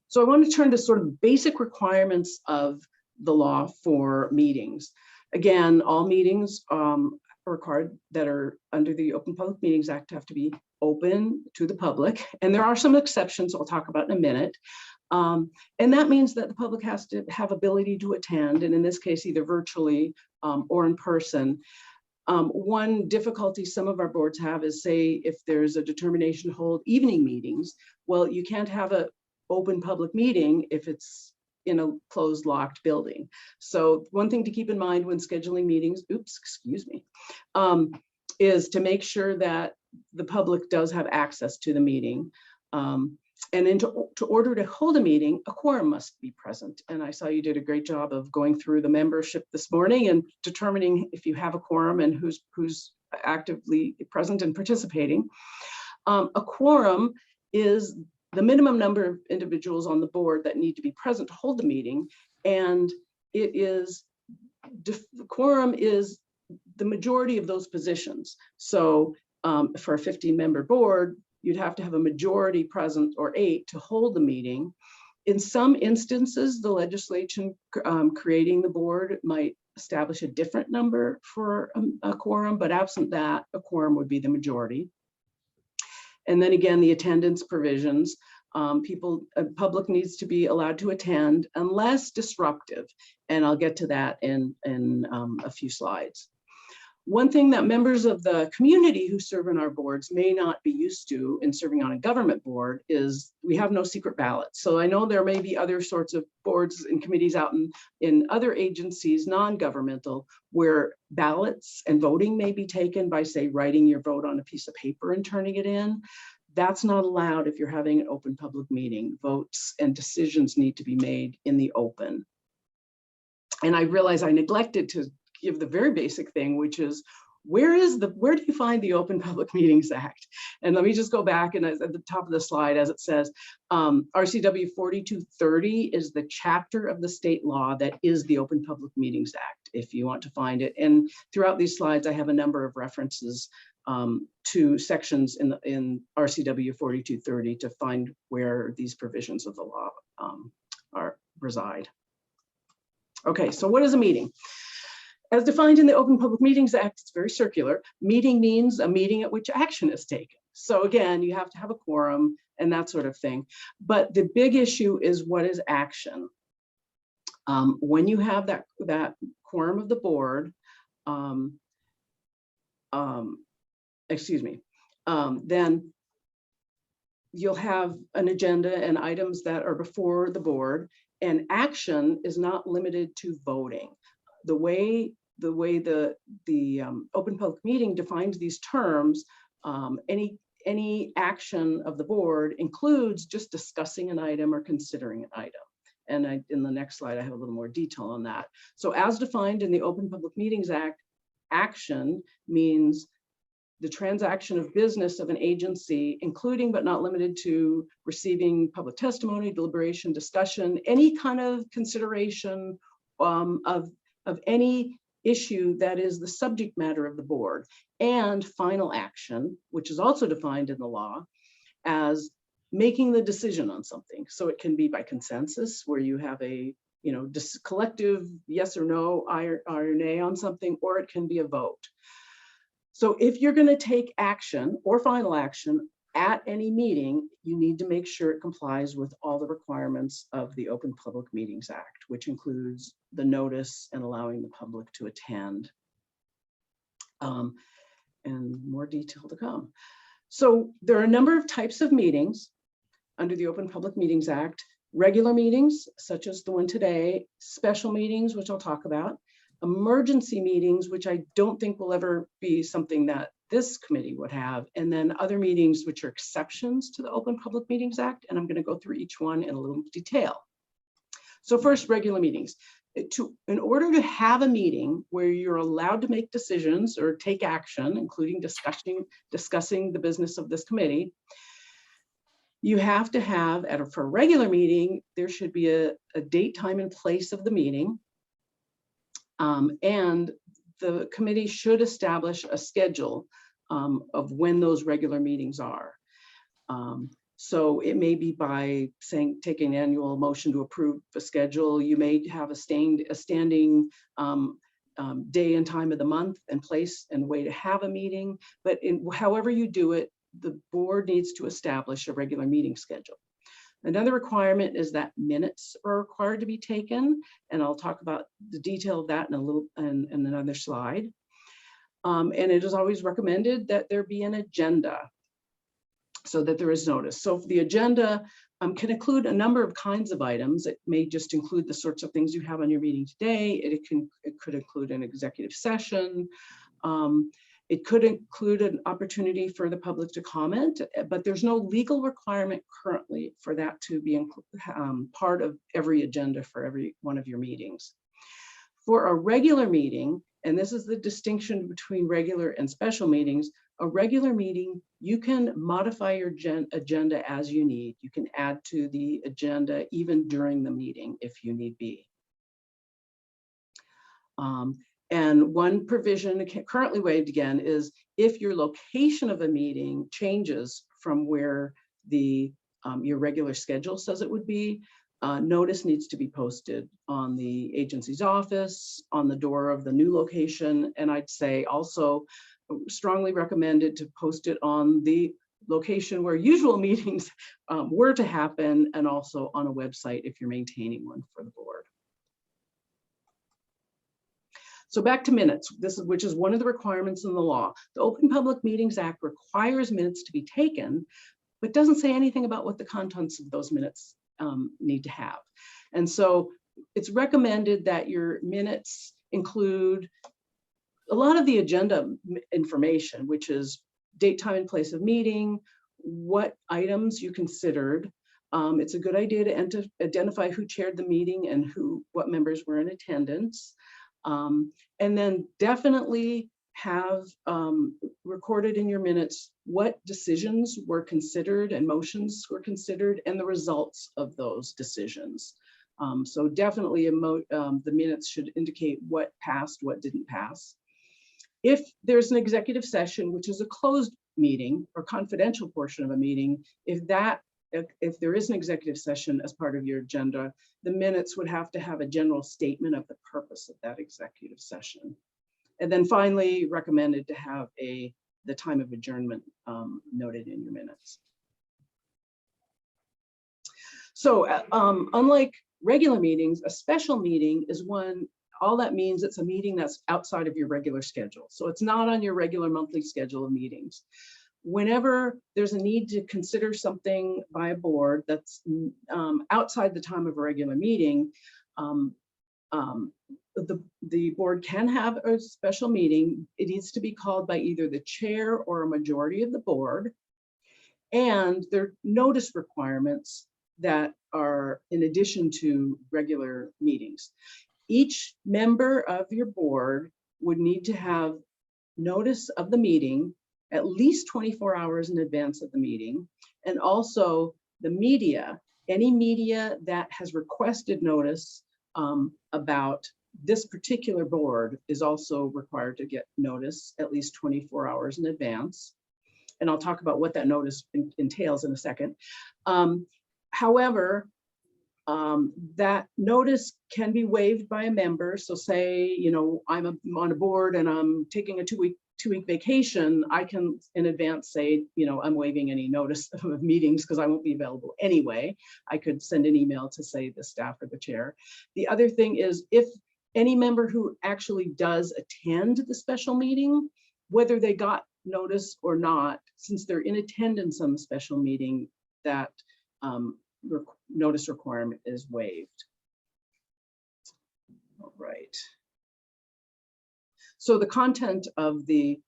So I want to turn to sort of basic requirements of the law for meetings. Again, all meetings are required that are under the Open Public Meetings Act have to be open to the public. And there are some exceptions I'll talk about in a minute. And that means that the public has to have ability to attend, and in this case, either virtually or in person. One difficulty some of our boards have is, say, if there's a determination to hold evening meetings, well, you can't have an open public meeting if it's in a closed, locked building. So one thing to keep in mind when scheduling meetings, is to make sure that the public does have access to the meeting. And then to order to hold a meeting, a quorum must be present. And I saw you did a great job of going through the membership this morning and determining if you have a quorum and who's actively present and participating. A quorum is the minimum number of individuals on the board that need to be present to hold the meeting. And the quorum is the majority of those positions. So for a 15-member board, you'd have to have a majority present or 8 to hold the meeting. In some instances, the legislation creating the board might establish a different number for a quorum, but absent that, a quorum would be the majority. And then again, the attendance provisions, public needs to be allowed to attend unless disruptive. And I'll get to that in a few slides. One thing that members of the community who serve in our boards may not be used to in serving on a government board is we have no secret ballots. So I know there may be other sorts of boards and committees out in other agencies, non-governmental, where ballots and voting may be taken by, say, writing your vote on a piece of paper and turning it in. That's not allowed if you're having an open public meeting. Votes and decisions need to be made in the open. And I realize I neglected to give the very basic thing, which is where do you find the Open Public Meetings Act? And let me just go back, and at the top of the slide, as it says, RCW 4230 is the chapter of the state law that is the Open Public Meetings Act, if you want to find it. And throughout these slides, I have a number of references to sections in RCW 4230 to find where these provisions of the law reside. Okay, so what is a meeting? As defined in the Open Public Meetings Act, it's very circular. Meeting means a meeting at which action is taken. So again, you have to have a quorum and that sort of thing. But the big issue is, what is action? When you have that quorum of the board, then you'll have an agenda and items that are before the board, and action is not limited to voting. The way the Open Public Meeting defines these terms, any action of the board includes just discussing an item or considering an item. And in the next slide, I have a little more detail on that. So as defined in the Open Public Meetings Act, action means the transaction of business of an agency, including but not limited to receiving public testimony, deliberation, discussion, any kind of consideration of any issue that is the subject matter of the board, and final action, which is also defined in the law as making the decision on something. So it can be by consensus, where you have a collective yes or no, aye or nay on something, or it can be a vote. So if you're going to take action or final action at any meeting, you need to make sure it complies with all the requirements of the Open Public Meetings Act, which includes the notice and allowing the public to attend. And more detail to come. So there are a number of types of meetings under the Open Public Meetings Act: regular meetings, such as the one today, special meetings, which I'll talk about, emergency meetings, which I don't think will ever be something that this committee would have, and then other meetings which are exceptions to the Open Public Meetings Act, and I'm going to go through each one in a little detail. So first, regular meetings. In order to have a meeting where you're allowed to make decisions or take action, including discussing the business of this committee, you have to have, for a regular meeting, there should be a date, time, and place of the meeting. And the committee should establish a schedule of when those regular meetings are. So it may be by taking an annual motion to approve the schedule. You may have a standing day and time of the month and place and way to have a meeting. But however you do it, the board needs to establish a regular meeting schedule. Another requirement is that minutes are required to be taken, and I'll talk about the detail of that in another slide. And it is always recommended that there be an agenda so that there is notice. So the agenda can include a number of kinds of items. It may just include the sorts of things you have on your meeting today. It could include an executive session. It could include an opportunity for the public to comment, but there's no legal requirement currently for that to be part of every agenda for every one of your meetings. For a regular meeting, and this is the distinction between regular and special meetings, a regular meeting, you can modify your agenda as you need. You can add to the agenda even during the meeting if you need be. And one provision currently waived again is if your location of a meeting changes from where your regular schedule says it would be, notice needs to be posted on the agency's office, on the door of the new location, and I'd say also strongly recommended to post it on the location where usual meetings were to happen, and also on a website if you're maintaining one for the board. So back to minutes, which is one of the requirements in the law. The Open Public Meetings Act requires minutes to be taken, but doesn't say anything about what the contents of those minutes need to have. And so it's recommended that your minutes include a lot of the agenda information, which is date, time, and place of meeting, what items you considered. It's a good idea to identify who chaired the meeting and what members were in attendance. And then definitely have recorded in your minutes what decisions were considered and motions were considered and the results of those decisions. So definitely the minutes should indicate what passed, what didn't pass. If there's an executive session, which is a closed meeting or confidential portion of a meeting, if there is an executive session as part of your agenda, the minutes would have to have a general statement of the purpose of that executive session. And then finally, recommended to have the time of adjournment noted in your minutes. So unlike regular meetings, a special meeting is one, all that means it's a meeting that's outside of your regular schedule. So it's not on your regular monthly schedule of meetings. Whenever there's a need to consider something by a board that's outside the time of a regular meeting, the board can have a special meeting. It needs to be called by either the chair or a majority of the board. And there are notice requirements that are in addition to regular meetings. Each member of your board would need to have notice of the meeting at least 24 hours in advance of the meeting. And also the media, any media that has requested notice about this particular board is also required to get notice at least 24 hours in advance. And I'll talk about what that notice entails in a second. However, that notice can be waived by a member. So say, you know, I'm on a board and I'm taking a two-week vacation, I can in advance say, you know, I'm waiving any notice of meetings because I won't be available anyway. I could send an email to say the staff or the chair. The other thing is if any member who actually does attend the special meeting, whether they got notice or not, since they're in attendance on the special meeting, that notice requirement is waived. All right. So the content of the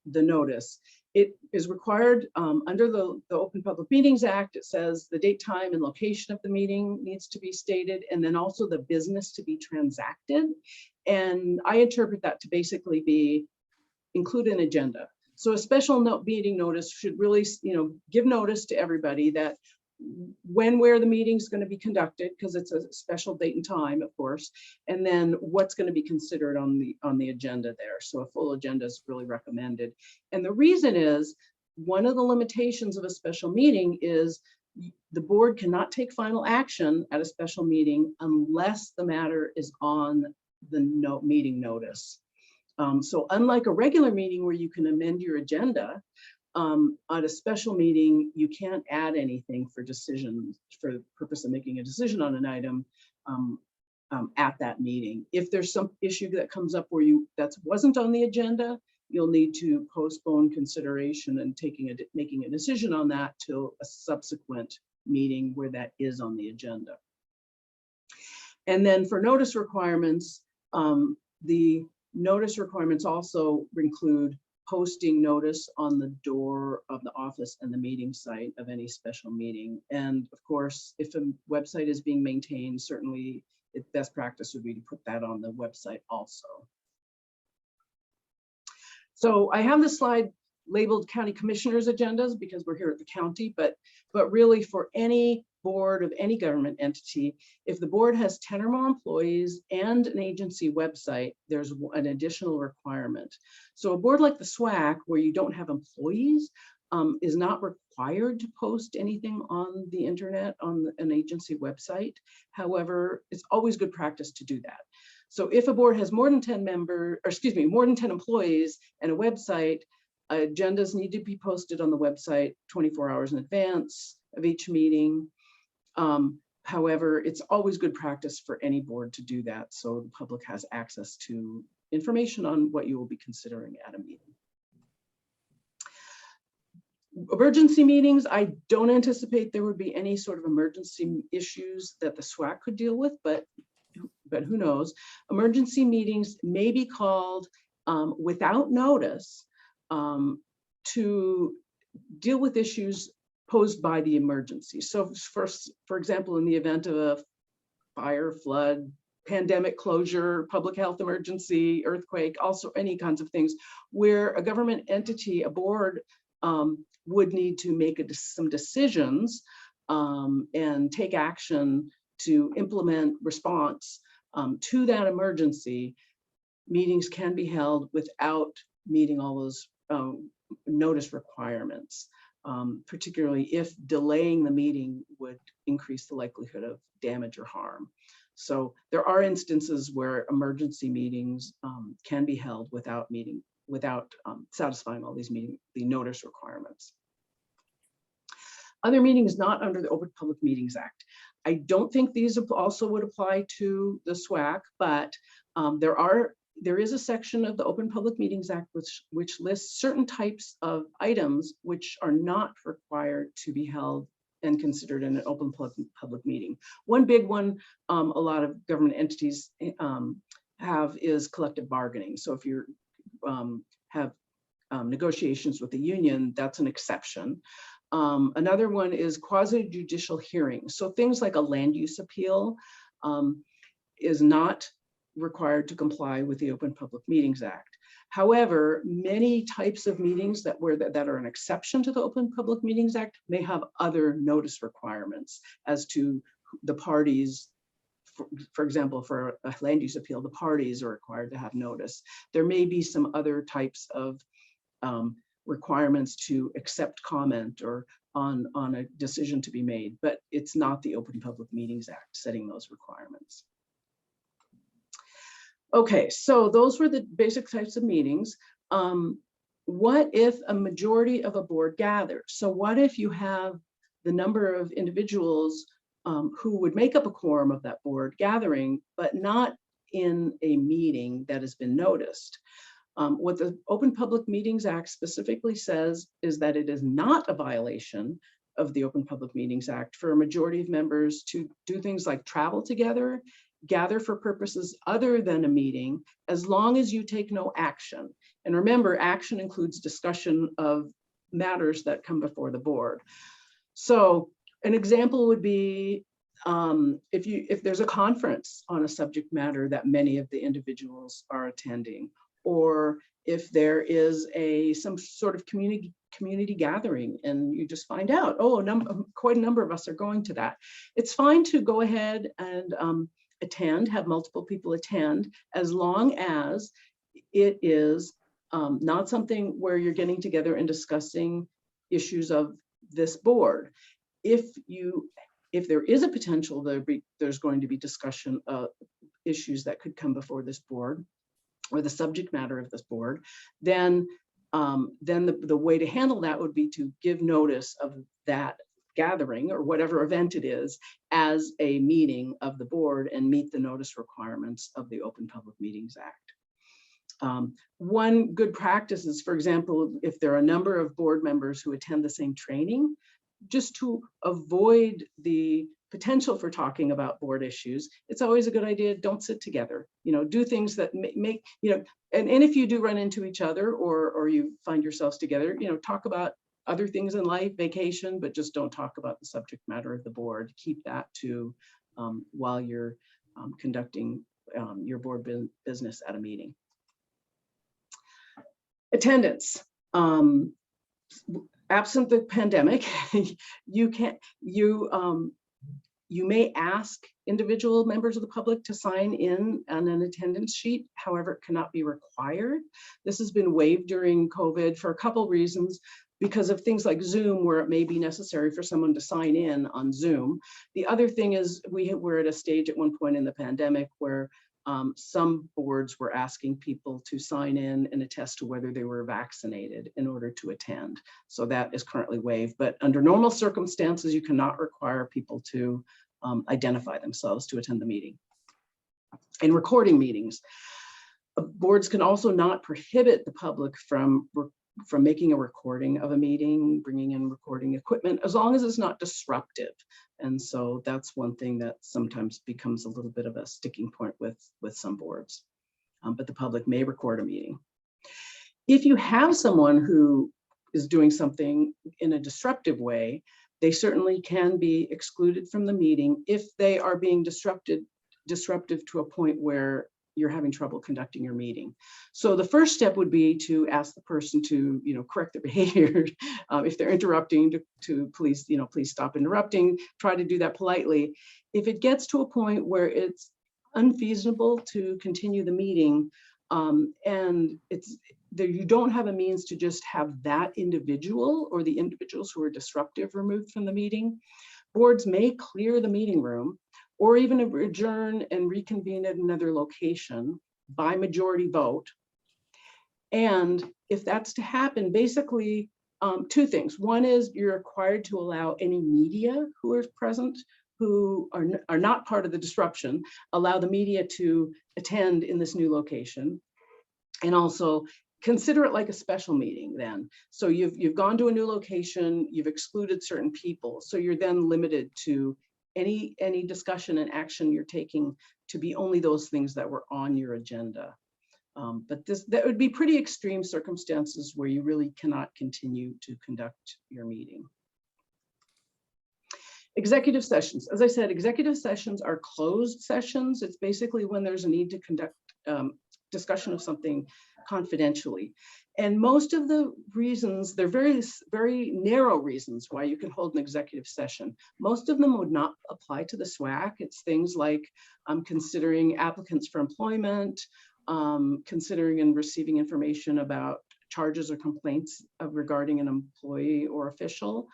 notice, it is required under the Open Public Meetings Act. It says the date, time, and location of the meeting needs to be stated, and then also the business to be transacted. And I interpret that to basically be include an agenda. So a special meeting notice should really, you know, give notice to everybody that when, where the meeting is going to be conducted, because it's a special date and time, of course, and then what's going to be considered on the agenda there. So a full agenda is really recommended. And the reason is one of the limitations of a special meeting is the board cannot take final action at a special meeting unless the matter is on the meeting notice. So unlike a regular meeting where you can amend your agenda, at a special meeting, you can't add anything for decisions for the purpose of making a decision on an item at that meeting. If there's some issue that comes up where that wasn't on the agenda, you'll need to postpone consideration and making a decision on that till a subsequent meeting where that is on the agenda. And then for notice requirements, the notice requirements also include posting notice on the door of the office and the meeting site of any special meeting. And of course, if a website is being maintained, certainly best practice would be to put that on the website also. So I have this slide labeled county commissioners agendas because we're here at the county, but really for any board of any government entity, if the board has 10 or more employees and an agency website, there's an additional requirement. So a board like the SWAC, where you don't have employees, is not required to post anything on the internet on an agency website. However, it's always good practice to do that. So if a board has more than 10 more than 10 employees and a website, agendas need to be posted on the website 24 hours in advance of each meeting. However, it's always good practice for any board to do that so the public has access to information on what you will be considering at a meeting. Emergency meetings, I don't anticipate there would be any sort of emergency issues that the SWAC could deal with, but who knows. Emergency meetings may be called without notice to deal with issues posed by the emergency. So for example, in the event of a fire, flood, pandemic closure, public health emergency, earthquake, also any kinds of things where a government entity, a board, would need to make some decisions and take action to implement response to that emergency. Meetings can be held without meeting all those notice requirements, particularly if delaying the meeting would increase the likelihood of damage or harm. So there are instances where emergency meetings can be held without satisfying all these the notice requirements. Other meetings not under the Open Public Meetings Act. I don't think these also would apply to the SWAC, but there is a section of the Open Public Meetings Act which lists certain types of items which are not required to be held and considered in an open public meeting. One big one a lot of government entities have is collective bargaining. So if you have negotiations with the union, that's an exception. Another one is quasi-judicial hearings. So things like a land use appeal is not required to comply with the Open Public Meetings Act. However, many types of meetings that are an exception to the Open Public Meetings Act may have other notice requirements as to the parties. For example, for a land use appeal, the parties are required to have notice. There may be some other types of requirements to accept comment or on a decision to be made, but it's not the Open Public Meetings Act setting those requirements. Okay, so those were the basic types of meetings. What if a majority of a board gathers? So what if you have the number of individuals who would make up a quorum of that board gathering, but not in a meeting that has been noticed? What the Open Public Meetings Act specifically says is that it is not a violation of the Open Public Meetings Act for a majority of members to do things like travel together, gather for purposes other than a meeting, as long as you take no action. And remember, action includes discussion of matters that come before the board. So an example would be if there's a conference on a subject matter that many of the individuals are attending, or if there is some sort of community gathering and you just find out, oh, quite a number of us are going to that. It's fine to go ahead and attend, have multiple people attend, as long as it is not something where you're getting together and discussing issues of this board. If there is a potential there's going to be discussion of issues that could come before this board or the subject matter of this board, then the way to handle that would be to give notice of that gathering or whatever event it is as a meeting of the board and meet the notice requirements of the Open Public Meetings Act. One good practice is, for example, if there are a number of board members who attend the same training, just to avoid the potential for talking about board issues, it's always a good idea, don't sit together, do things that make, and if you do run into each other or you find yourselves together, talk about other things in life, vacation, but just don't talk about the subject matter of the board. Keep that to while you're conducting your board business at a meeting. Attendance. Absent the pandemic, you may ask individual members of the public to sign in on an attendance sheet. However, it cannot be required. This has been waived during COVID for a couple reasons, because of things like Zoom, where it may be necessary for someone to sign in on Zoom. The other thing is we were at a stage at one point in the pandemic where some boards were asking people to sign in and attest to whether they were vaccinated in order to attend. So that is currently waived, but under normal circumstances, you cannot require people to identify themselves to attend the meeting. In recording meetings, boards can also not prohibit the public from making a recording of a meeting, bringing in recording equipment, as long as it's not disruptive. And so that's one thing that sometimes becomes a little bit of a sticking point with some boards, but the public may record a meeting. If you have someone who is doing something in a disruptive way, they certainly can be excluded from the meeting if they are being disrupted disruptive to a point where you're having trouble conducting your meeting. So the first step would be to ask the person to, correct their behavior. If they're interrupting, to please, please stop interrupting. Try to do that politely. If it gets to a point where it's unfeasible to continue the meeting, and it's there, you don't have a means to just have that individual or the individuals who are disruptive removed from the meeting, boards may clear the meeting room or even adjourn and reconvene at another location by majority vote. And if that's to happen, basically two things. One is you're required to allow any media who are present who are not part of the disruption, allow the media to attend in this new location. And also consider it like a special meeting then. So you've gone to a new location, you've excluded certain people. So you're then limited to any discussion and action you're taking to be only those things that were on your agenda. But that would be pretty extreme circumstances where you really cannot continue to conduct your meeting. Executive sessions. As I said, executive sessions are closed sessions. It's basically when there's a need to conduct discussion of something confidentially. And most of the reasons, they're very, very narrow reasons why you can hold an executive session. Most of them would not apply to the SWAC. It's things like considering applicants for employment, considering and receiving information about charges or complaints regarding an employee or official.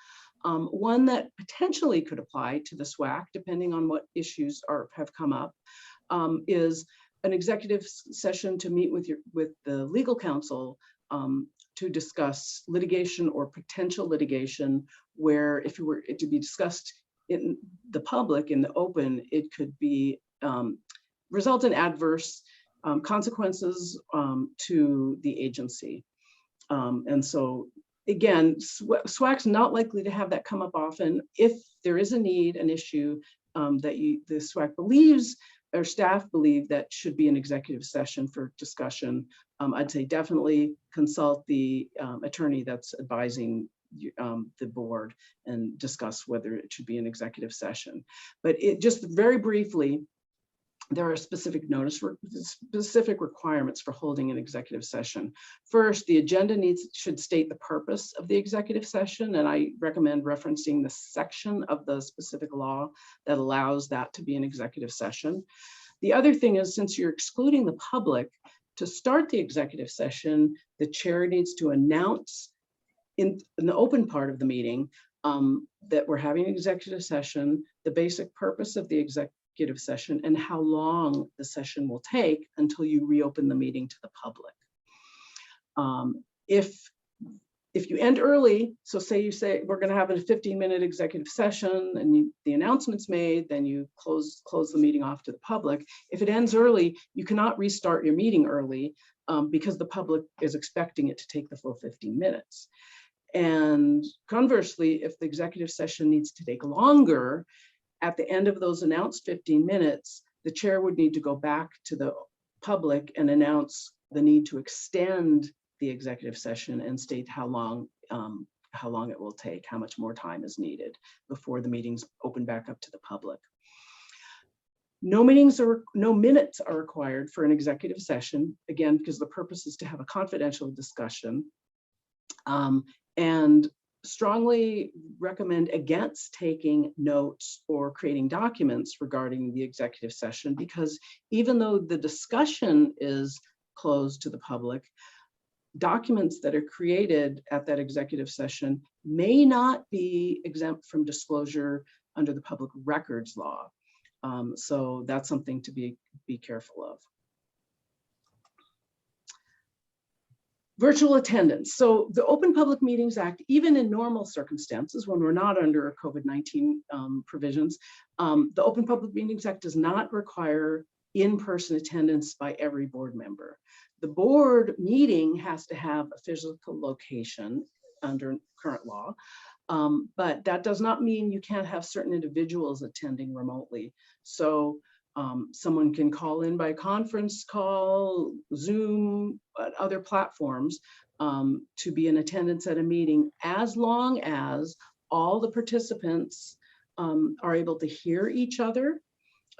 One that potentially could apply to the SWAC, depending on what issues have come up, is an executive session to meet with the legal counsel to discuss litigation or potential litigation, where if it were to be discussed in the public, in the open, it could be result in adverse consequences to the agency. And so again, SWAC's not likely to have that come up often. If there is a need, an issue that the SWAC believes or staff believe that should be an executive session for discussion, I'd say definitely consult the attorney that's advising the board and discuss whether it should be an executive session. But just very briefly, there are specific requirements for holding an executive session. First, the agenda should state the purpose of the executive session, and I recommend referencing the section of the specific law that allows that to be an executive session. The other thing is, since you're excluding the public, to start the executive session, the chair needs to announce in the open part of the meeting that we're having an executive session, the basic purpose of the executive session, and how long the session will take until you reopen the meeting to the public. If you end early, so say you say we're going to have a 15-minute executive session and the announcement's made, then you close the meeting off to the public. If it ends early, you cannot restart your meeting early because the public is expecting it to take the full 15 minutes. And conversely, if the executive session needs to take longer, at the end of those announced 15 minutes, the chair would need to go back to the public and announce the need to extend the executive session and state how long it will take, how much more time is needed before the meetings open back up to the public. No minutes are required for an executive session, again, because the purpose is to have a confidential discussion. And strongly recommend against taking notes or creating documents regarding the executive session, because even though the discussion is closed to the public, documents that are created at that executive session may not be exempt from disclosure under the public records law. So that's something to be careful of. Virtual attendance. So the Open Public Meetings Act, even in normal circumstances, when we're not under COVID-19 provisions, the Open Public Meetings Act does not require in-person attendance by every board member. The board meeting has to have a physical location under current law, but that does not mean you can't have certain individuals attending remotely. So someone can call in by conference call, Zoom, other platforms to be in attendance at a meeting, as long as all the participants are able to hear each other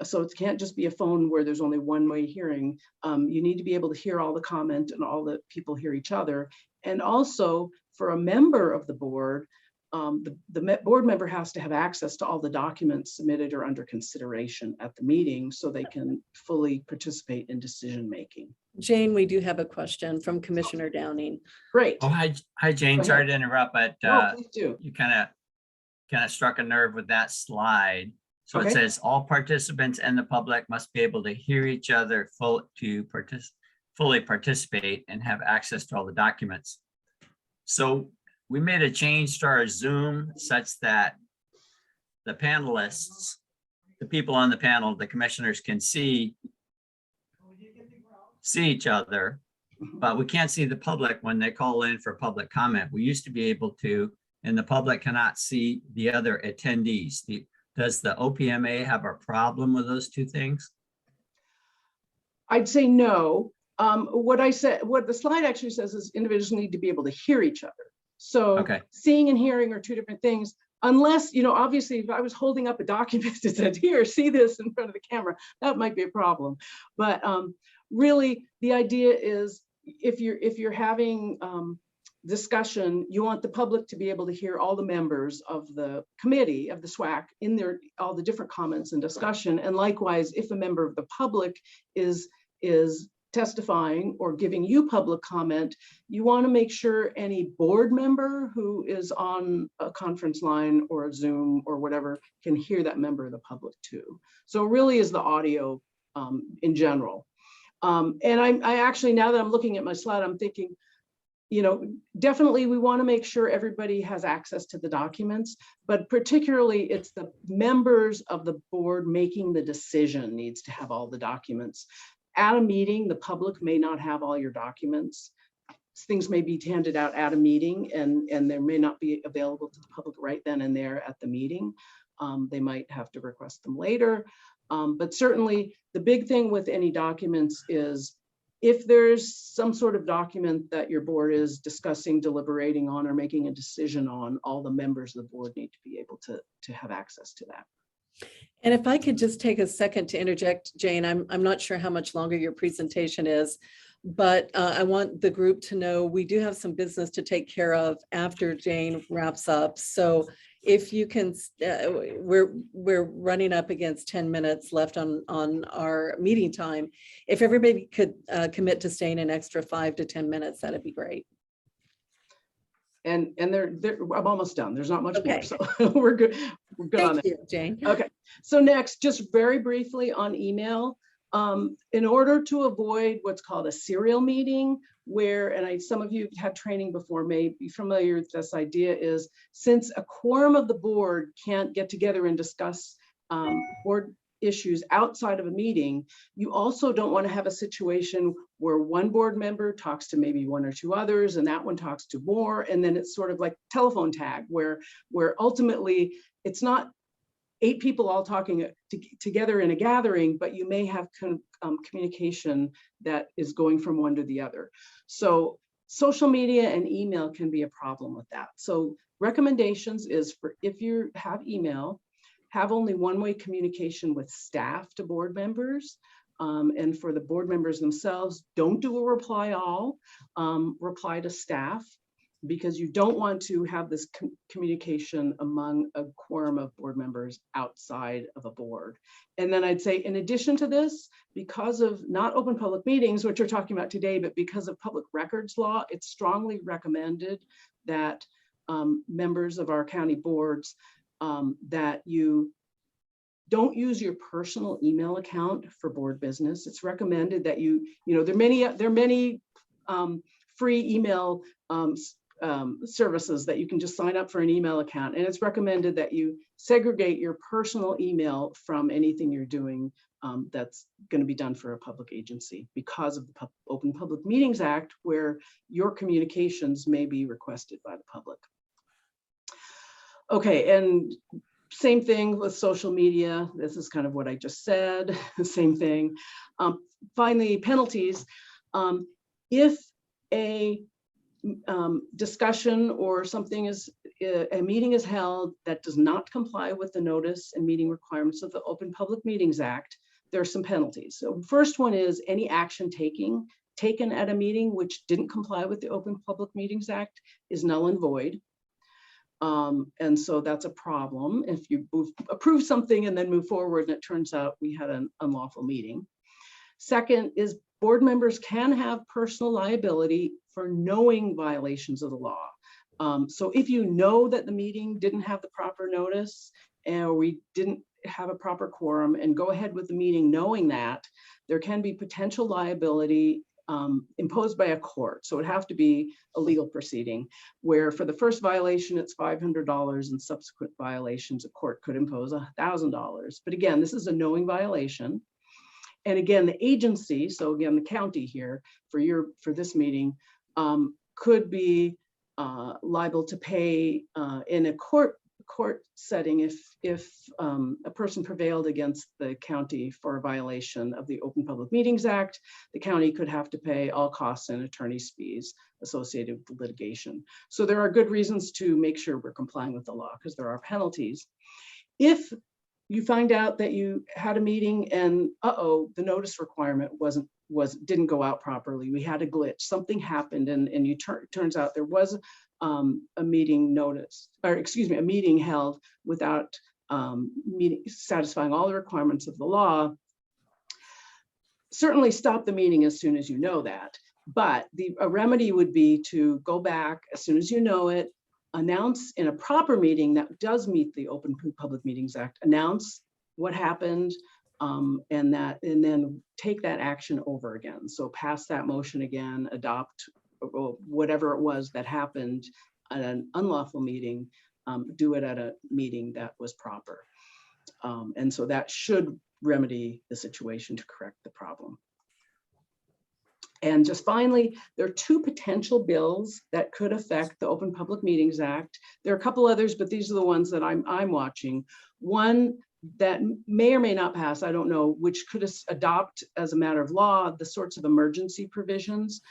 So it can't just be a phone where there's only one-way hearing. You need to be able to hear all the comment and all the people hear each other. And also for a member of the board, the board member has to have access to all the documents submitted or under consideration at the meeting so they can fully participate in decision-making. Jane, we do have a question from Commissioner Downing. Great. Oh, hi, Jane. Go Sorry ahead. to interrupt, but No, please do. you kind of struck a nerve with that slide. So Okay. it says all participants and the public must be able to hear each other fully participate and have access to all the documents. So we made a change to our Zoom such that the panelists, the people on the panel, the commissioners can see each other, but we can't see the public when they call in for public comment. We used to be able to, and the public cannot see the other attendees. Does the OPMA have a problem with those two things? I'd say no. What the slide actually says is individuals need to be able to hear each other. So Okay. Seeing and hearing are two different things, unless, obviously if I was holding up a document that said, here, see this in front of the camera, that might be a problem. But really the idea is if you're having discussion, you want the public to be able to hear all the members of the committee of the SWAC in all the different comments and discussion. And likewise, if a member of the public is testifying or giving you public comment, you want to make sure any board member who is on a conference line or a Zoom or whatever can hear that member of the public too. So it really is the audio in general. And I actually, now that I'm looking at my slide, I'm thinking, definitely we want to make sure everybody has access to the documents, but particularly it's the members of the board making the decision needs to have all the documents. At a meeting, the public may not have all your documents. Things may be handed out at a meeting and they may not be available to the public right then and there at the meeting. They might have to request them later. But certainly the big thing with any documents is if there's some sort of document that your board is discussing, deliberating on, or making a decision on, all the members of the board need to be able to have access to that. And if I could just take a second to interject, Jane, I'm not sure how much longer your presentation is, but I want the group to know we do have some business to take care of after Jane wraps up. So if you can, we're running up against 10 minutes left on our meeting time. If everybody could commit to staying an extra 5 to 10 minutes, that'd be great. And I'm almost done. There's not much Okay. more, so we're good. We're good on Thank that. you, Jane. Okay, so next, just very briefly on email. In order to avoid what's called a serial meeting, where, and some of you had training before, may be familiar with this idea, is since a quorum of the board can't get together and discuss board issues outside of a meeting, you also don't want to have a situation where one board member talks to maybe one or two others and that one talks to more, and then it's sort of like telephone tag where ultimately it's not 8 people all talking together in a gathering, but you may have communication that is going from one to the other. So social media and email can be a problem with that. So recommendations is for if you have email, have only one-way communication with staff to board members. And for the board members themselves, don't do a reply all, reply to staff, because you don't want to have this communication among a quorum of board members outside of a board. And then I'd say, in addition to this, because of not open public meetings, which we're talking about today, but because of public records law, it's strongly recommended that members of our county boards that you don't use your personal email account for board business. It's recommended that there are many free email services that you can just sign up for an email account. And it's recommended that you segregate your personal email from anything you're doing that's going to be done for a public agency because of the Open Public Meetings Act, where your communications may be requested by the public. Okay, and same thing with social media. This is kind of what I just said, same thing. Finally, penalties. If a discussion or something is a meeting is held that does not comply with the notice and meeting requirements of the Open Public Meetings Act, there are some penalties. So first one is any action taken at a meeting which didn't comply with the Open Public Meetings Act is null and void. And so that's a problem if you approve something and then move forward and it turns out we had an unlawful meeting. Second is board members can have personal liability for knowing violations of the law. So if you know that the meeting didn't have the proper notice or we didn't have a proper quorum and go ahead with the meeting knowing that, there can be potential liability imposed by a court. So it would have to be a legal proceeding where for the first violation, it's $500 and subsequent violations, a court could impose $1,000. But again, this is a knowing violation. And again, the agency, so again, the county here for this meeting could be liable to pay in a court setting if a person prevailed against the county for a violation of the Open Public Meetings Act. The county could have to pay all costs and attorney's fees associated with the litigation. So there are good reasons to make sure we're complying with the law because there are penalties. If you find out that you had a meeting and the notice requirement didn't go out properly, we had a glitch, something happened, and turns out there was a meeting notice, or excuse me, a meeting held without satisfying all the requirements of the law. Certainly stop the meeting as soon as you know that, but a remedy would be to go back as soon as you know it, announce in a proper meeting that does meet the Open Public Meetings Act, announce what happened, and then take that action over again. So pass that motion again, adopt whatever it was that happened at an unlawful meeting, do it at a meeting that was proper. And so that should remedy the situation to correct the problem. And just finally, there are two potential bills that could affect the Open Public Meetings Act. There are a couple others, but these are the ones that I'm watching. One that may or may not pass, I don't know, which could adopt as a matter of law the sorts of emergency provisions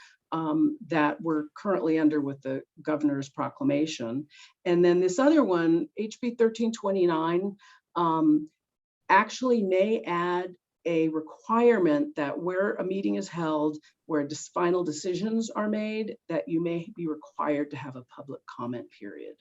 that we're currently under with the governor's proclamation. And then this other one, HB 1329, actually may add a requirement that where a meeting is held, where final decisions are made, that you may be required to have a public comment period.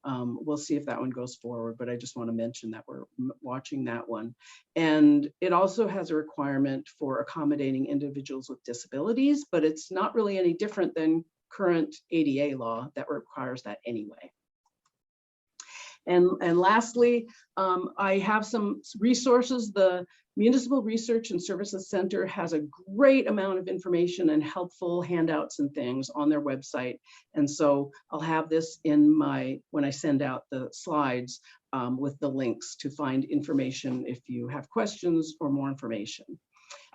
We'll see if that one goes forward, but I just want to mention that we're watching that one. And it also has a requirement for accommodating individuals with disabilities, but it's not really any different than current ADA law that requires that anyway. And lastly, I have some resources. The Municipal Research and Services Center has a great amount of information and helpful handouts and things on their website. And so I'll have this in when I send out the slides with the links to find information if you have questions or more information.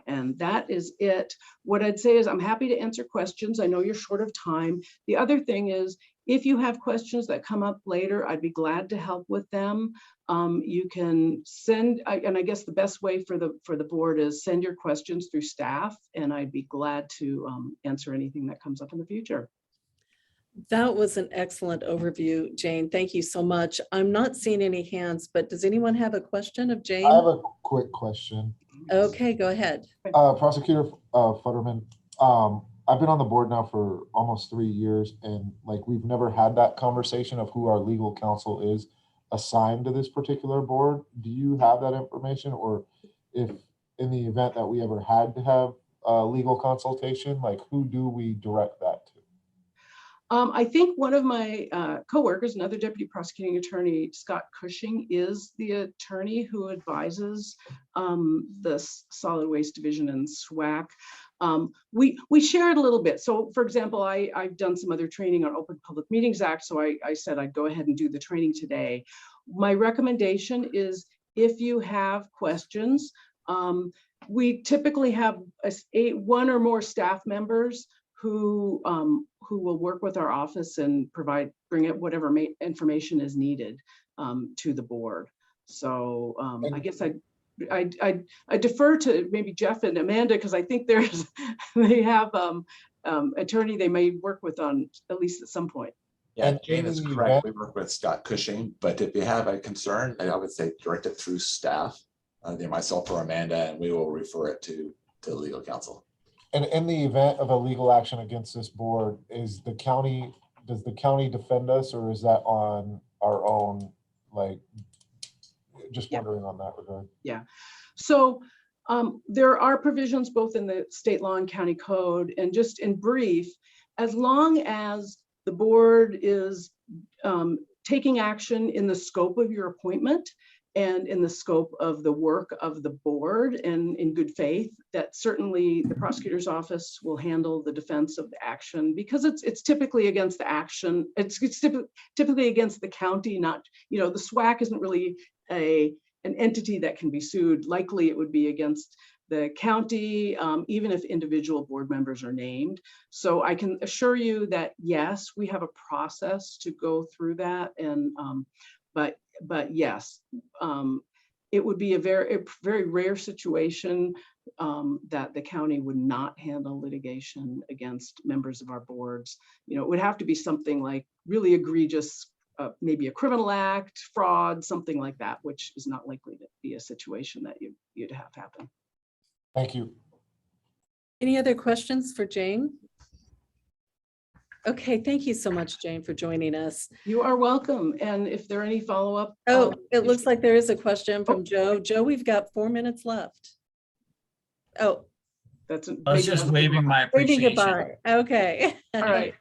And that is it. What I'd say is I'm happy to answer questions. I know you're short of time. The other thing is, if you have questions that come up later, I'd be glad to help with them. You can send, and I guess the best way for the board is send your questions through staff, and I'd be glad to answer anything that comes up in the future. That was an excellent overview, Jane. Thank you so much. I'm not seeing any hands, but does anyone have a question of Jane? I have a quick question. Okay, go ahead. Prosecutor Futterman, I've been on the board now for almost 3 years, and like we've never had that conversation of who our legal counsel is assigned to this particular board. Do you have that information, or if in the event that we ever had to have legal consultation, like who do we direct that to? I think one of my coworkers, another deputy prosecuting attorney, Scott Cushing, is the attorney who advises the Solid Waste Division and SWAC. We shared a little bit. So for example, I've done some other training on Open Public Meetings Act. So I said I'd go ahead and do the training today. My recommendation is if you have questions, we typically have one or more staff members who will work with our office and bring it whatever information is needed to the board. So I guess I defer to maybe Jeff and Amanda, because I think they have attorney they may work with on at least at some point. Yeah, And Jane in is the correct. event- We work with Scott Cushing, but if you have a concern, I would say direct it through staff, either myself or Amanda, and we will refer it to legal counsel. And in the event of a legal action against this board, does the county defend us, or is that on our own? Like, just Yeah. wondering on that regard. So there are provisions both in the state law and county code, and just in brief, as long as the board is taking action in the scope of your appointment and in the scope of the work of the board and in good faith, that certainly the prosecutor's office will handle the defense of the action, because it's typically against the action. It's typically against the county, not, the SWAC isn't really an entity that can be sued. Likely it would be against the county, even if individual board members are named. So I can assure you that, yes, we have a process to go through that. And, but yes, it would be a very rare situation that the county would not handle litigation against members of our boards. It would have to be something like really egregious, maybe a criminal act, fraud, something like that, which is not likely to be a situation that you'd have happen. Thank you. Any other questions for Jane? Okay, thank you so much, Jane, for joining us. You are welcome. And if there are any follow-up. Oh, it looks like there is a question from Joe. Joe, we've got 4 minutes left. Oh, That's I was just waving my waving appreciation. goodbye. Okay. All right.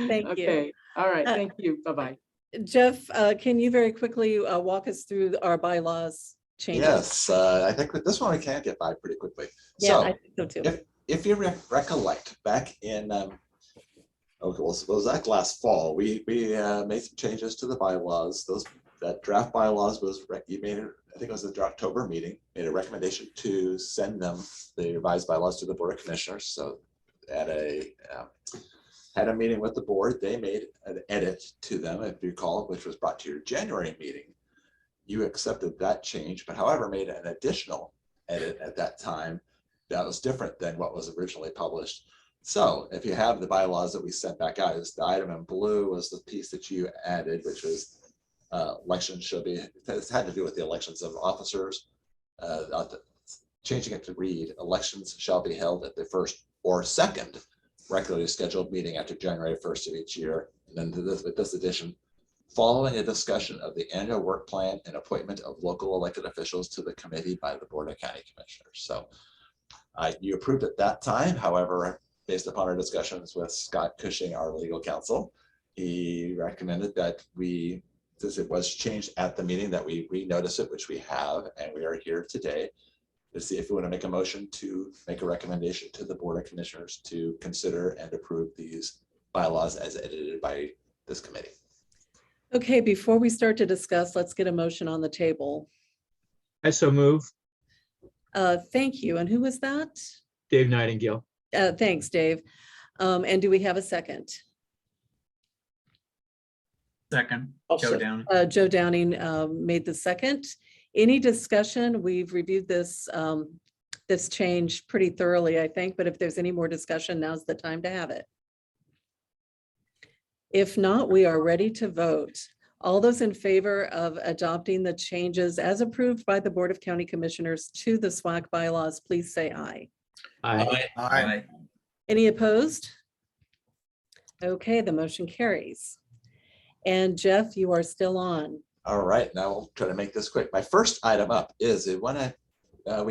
Thank you. Okay. All right. Thank you. Bye-bye. Jeff, can you very quickly walk us through our bylaws changes? Yes, I think with this one we can get by pretty quickly. Yeah, I So think so too. if you recollect back in, okay, well, suppose that last fall, we made some changes to the bylaws. That draft bylaws you made it, I think it was the October meeting, made a recommendation to send them the revised bylaws to the Board of Commissioners. So at had a meeting with the board, they made an edit to them, if you recall, which was brought to your January meeting. You accepted that change, but however, made an additional edit at that time that was different than what was originally published. So if you have the bylaws that we sent back out, is the item in blue was the piece that you added, which was elections shall be, it had to do with the elections of officers, changing it to read, elections shall be held at the first or second regularly scheduled meeting after January 1st of each year. And then with this addition, following a discussion of the annual work plan and appointment of local elected officials to the committee by the Board of County Commissioners. So you approved at that time. However, based upon our discussions with Scott Cushing, our legal counsel, he recommended that since it was changed at the meeting, that we renotice it, which we have, and we are here today to see if we want to make a motion to make a recommendation to the Board of Commissioners to consider and approve these bylaws as edited by this committee. Okay, before we start to discuss, let's get a motion on the table. I so move. Thank you. And who was that? Dave Nightingale. Thanks, Dave. And do we have a second? Second, I'll Joe second. Downing. Joe Downing made the second. Any discussion? We've reviewed this change pretty thoroughly, I think, but if there's any more discussion, now's the time to have it. If not, we are ready to vote. All those in favor of adopting the changes as approved by the Board of County Commissioners to the SWAC bylaws, please say aye. Aye. Aye. Any opposed? Okay, the motion carries. And Jeff, you are still on. All right, now we'll try to make this quick. My first item up is we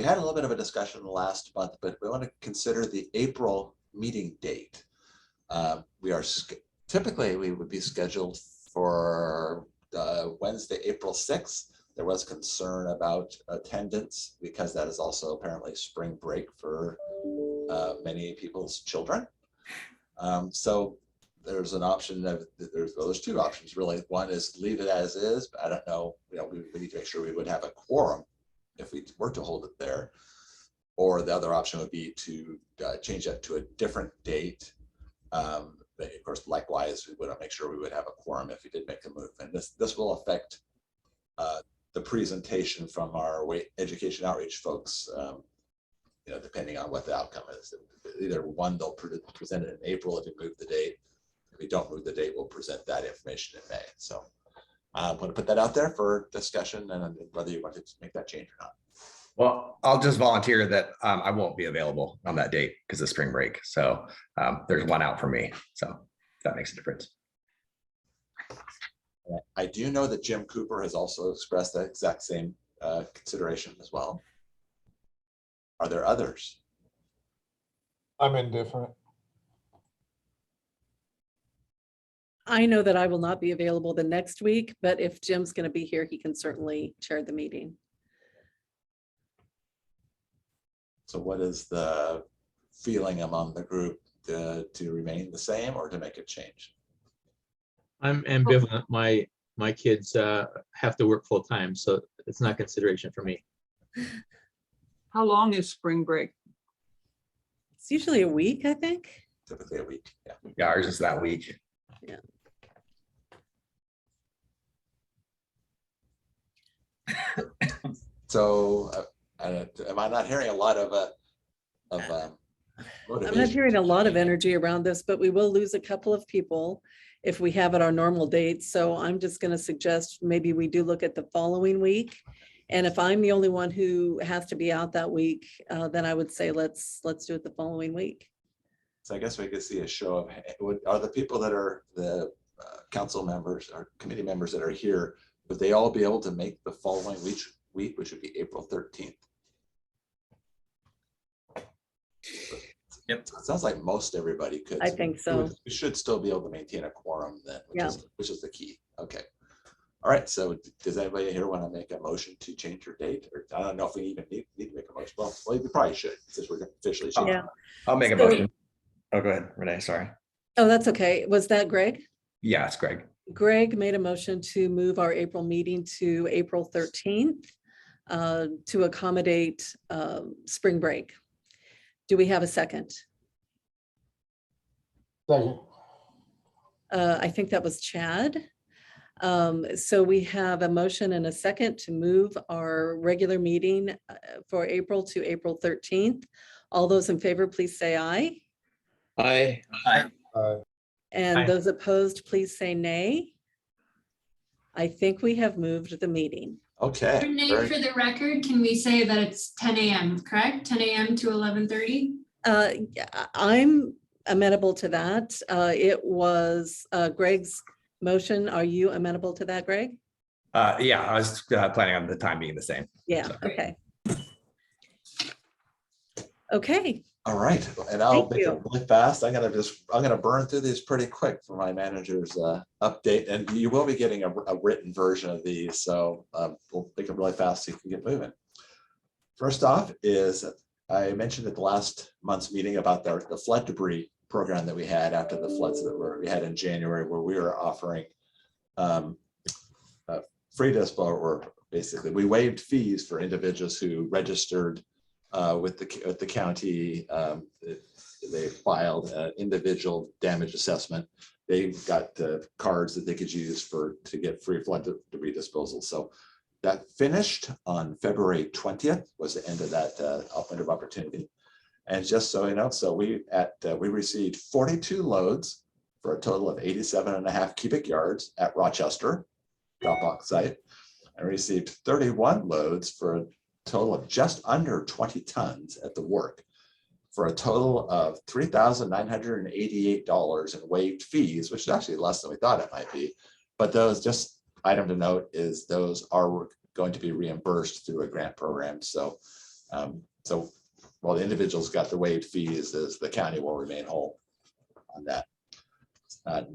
had a little bit of a discussion last month, but we want to consider the April meeting date. Typically we would be scheduled for Wednesday, April 6th. There was concern about attendance because that is also apparently spring break for many people's children. So there's an option there's two options really. One is leave it as is, but I don't know, we need to make sure we would have a quorum if we were to hold it there. Or the other option would be to change that to a different date. But of course, likewise, we would make sure we would have a quorum if we did make a move. And this will affect the presentation from our education outreach folks, depending on what the outcome is. Either one, they'll present it in April if you move the date, if we don't move the date, we'll present that information in May. So I'm going to put that out there for discussion and whether you want to make that change or not. Well, I'll just volunteer that I won't be available on that date because of spring break. So there's one out for me. So if that makes a difference. I do know that Jim Cooper has also expressed that exact same consideration as well. Are there others? I'm indifferent. I know that I will not be available the next week, but if Jim's going to be here, he can certainly chair the meeting. So what is the feeling among the group to remain the same or to make a change? I'm ambivalent. My kids have to work full time, so it's not consideration for me. How long is spring break? It's usually a week, I think. Typically a week. Yeah. Yeah, ours is that week. Yeah. So am I not hearing a lot of I'm motivation? not hearing a lot of energy around this, but we will lose a couple of people if we have it our normal date. So I'm just going to suggest maybe we do look at the following week. And if I'm the only one who has to be out that week, then I would say let's do it the following week. So I guess we could see a show of, are the people that are the council members or committee members that are here, would they all be able to make the following week, which would be April 13th? Yep. It sounds like most everybody could. I think so. We should still be able to maintain a quorum then, Yeah. which is the key. Okay. All right. So does anybody here want to make a motion to change your date? Or I don't know if we even need to make a motion. Well, we probably should, since we're officially changing. Yeah. I'll make a So- motion. Oh, go ahead, Renee. Sorry. Oh, that's okay. Was that Greg? Yeah, it's Greg. Greg made a motion to move our April meeting to April 13th to accommodate spring break. Do we have a second? Second. I think that was Chad. So we have a motion and a second to move our regular meeting for April to April 13th. All those in favor, please say aye. Aye. And Aye. those opposed, please say nay. I think we have moved the meeting. Okay. Renee, very- for the record, can we say that it's 10 a.m., correct? 10 a.m. to 11:30? Yeah, I'm amenable to that. It was Greg's motion. Are you amenable to that, Greg? Yeah, I was planning on the time being the same. Yeah, So- okay. Okay, All right, and I'll Thank make you. it really fast. I'm gonna burn through these pretty quick for my manager's update, and you will be getting a written version of these, so we'll make it really fast so you can get moving. First off is I mentioned at the last month's meeting about the flood debris program that we had after the floods that we had in January, where we were offering free disposal, or basically we waived fees for individuals who registered with the county. They filed an individual damage assessment. They got cards that they could use to get free flood debris disposal. So that finished on February 20th was the end of that window of opportunity. And just so you know, so we received 42 loads for a total of 87.5 cubic yards at Rochester drop-off site, and received 31 loads for a total of just under 20 tons at the work, for a total of $3,988 in waived fees, which is actually less than we thought it might be. But those, just item to note, is those are going to be reimbursed through a grant program. So, while the individuals got the waived fees, as the county will remain whole on that.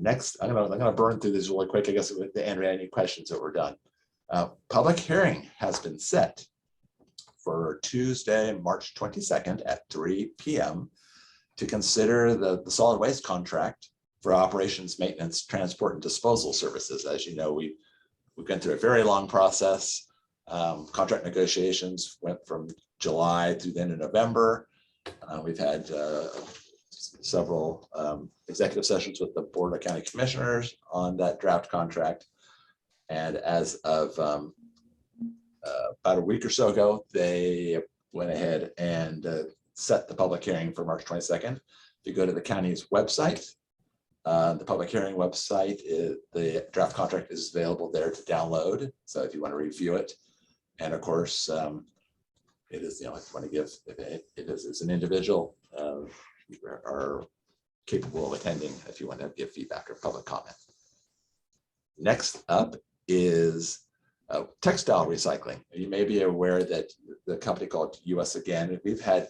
Next, I'm gonna burn through this really quick. I guess with Andrea, any questions that were done. Public hearing has been set for Tuesday, March 22nd at 3 p.m. to consider the solid waste contract for operations, maintenance, transport, and disposal services. As you know, we've gone through a very long process. Contract negotiations went from July through the end of November. We've had several executive sessions with the Board of County Commissioners on that draft contract. And as of about a week or so ago, they went ahead and set the public hearing for March 22nd. If you go to the county's website, The public hearing website, the draft contract is available there to download. So if you want to review it, and of course, it is, if you want to give, if it is as an individual, you are capable of attending if you want to give feedback or public comment. Next up is textile recycling. You may be aware that the company called US Again, we've had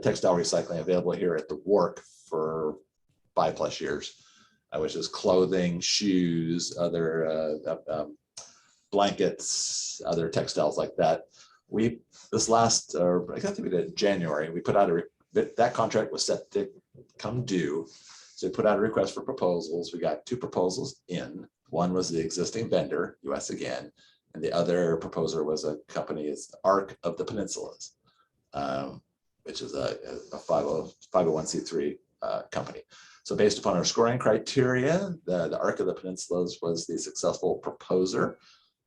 textile recycling available here at the WARC for 5+ years, which is clothing, shoes, other blankets, other textiles like that. This last, I think we did January, we put out that contract was set to come due. So we put out a request for proposals. We got 2 proposals in. One was the existing vendor, US Again, and the other proposer was a company, is Arc of the Peninsulas, which is a 501c3 company. So based upon our scoring criteria, the Arc of the Peninsulas was the successful proposer.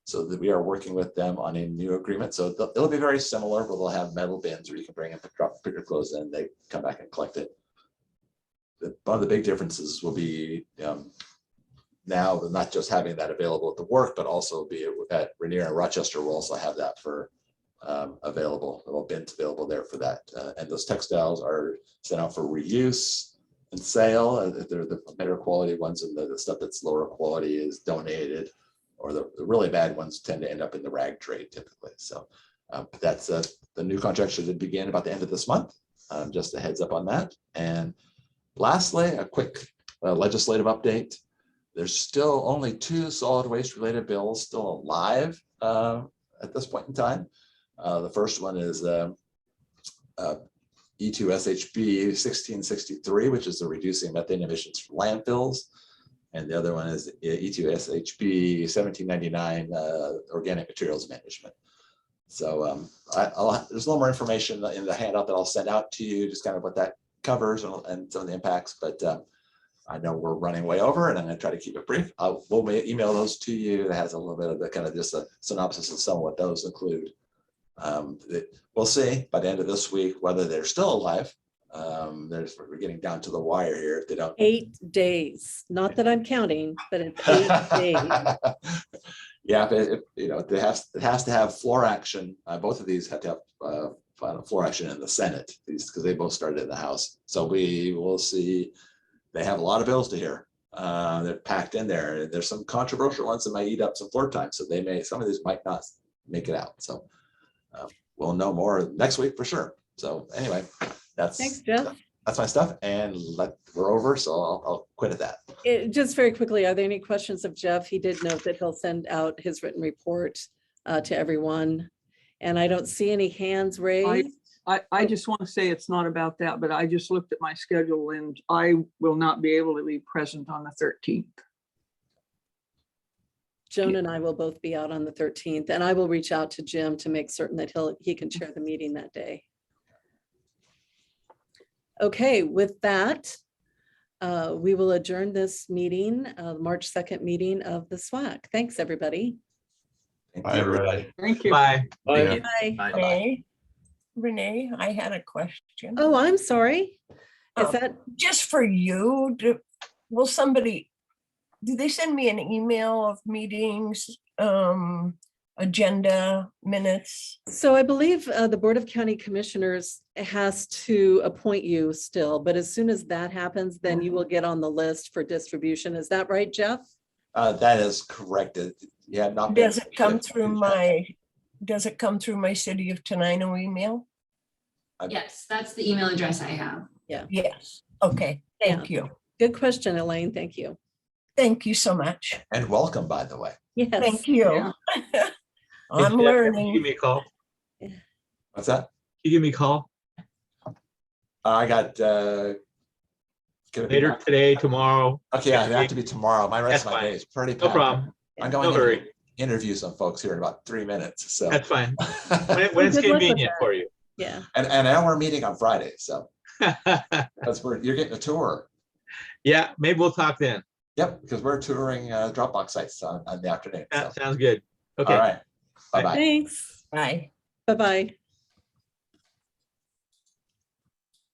So that we are working with them on a new agreement. So it'll be very similar, but they'll have metal bins where you can bring in, put your clothes in, they come back and collect it. One of the big differences will be now not just having that available at the WARC, but also be at Rainier and Rochester will also have that for available, little bins available there for that. And those textiles are sent out for reuse and sale. They're the better quality ones, and the stuff that's lower quality is donated, or the really bad ones tend to end up in the rag trade typically. So that's the new contract should begin about the end of this month. Just a heads up on that. And lastly, a quick legislative update. There's still only 2 solid waste related bills still alive at this point in time. The first one is E2SHB 1663, which is the reducing methane emissions from landfills. And the other one is E2SHB 1799, organic materials management. So there's a little more information in the handout that I'll send out to you, just kind of what that covers and some of the impacts. But I know we're running way over, and I'm going to try to keep it brief. We'll email those to you. It has a little bit of the kind of just a synopsis of some of what those include. We'll see by the end of this week whether they're still alive. We're getting down to the wire here. If they don't, 8 days. Not that I'm counting, but it's 8 days. Yeah, but it has to have floor action. Both of these have to have final floor action in the Senate, because they both started in the House. So we will see. They have a lot of bills to hear. They're packed in there. There's some controversial ones that might eat up some floor time. So some of these might not make it out. So we'll know more next week for sure. So anyway, Thanks, Jeff. that's my stuff, and we're over. So I'll quit at that. Just very quickly, are there any questions of Jeff? He did note that he'll send out his written report to everyone. And I don't see any hands raised. I just want to say it's not about that, but I just looked at my schedule and I will not be able to be present on the 13th. Joan and I will both be out on the 13th, and I will reach out to Jim to make certain that he can chair the meeting that day. Okay, with that, we will adjourn this meeting, March 2nd meeting of the SWAC. Thanks, everybody. Bye, everybody. Thank you. Bye. Bye. Renee, Renee, I had a question. Oh, I'm sorry. Is that Just for you, do they send me an email of meetings, agenda, minutes? so? I believe the Board of County Commissioners has to appoint you still, but as soon as that happens, then you will get on the list for distribution. Is that right, Jeff? That is correct. Yeah, not. Does it come through my City of Tenino email? Yes, that's the email address I have. Yes. Okay, thank you. Good question, Elaine. Thank you. Thank you so much. And welcome, by the way. Yes. Thank you. I'm Hey, Jeff, Give learning. me a call. What's that? You give me a call I got. Can it be later Mark? today, tomorrow. Okay, yeah, it have to be tomorrow. My rest That's of my fine. day is pretty No packed. problem. I'm No going to hurry. interview some folks here in about 3 minutes. So That's fine. When it's Good luck with convenient that. for you. Yeah. and now we're meeting on Friday. So you're getting a tour. Yeah, maybe we'll talk then. Yep, because we're touring Dropbox sites on the afternoon. So. That sounds good. Okay. All right. Bye bye. Thanks. Bye. Bye-bye.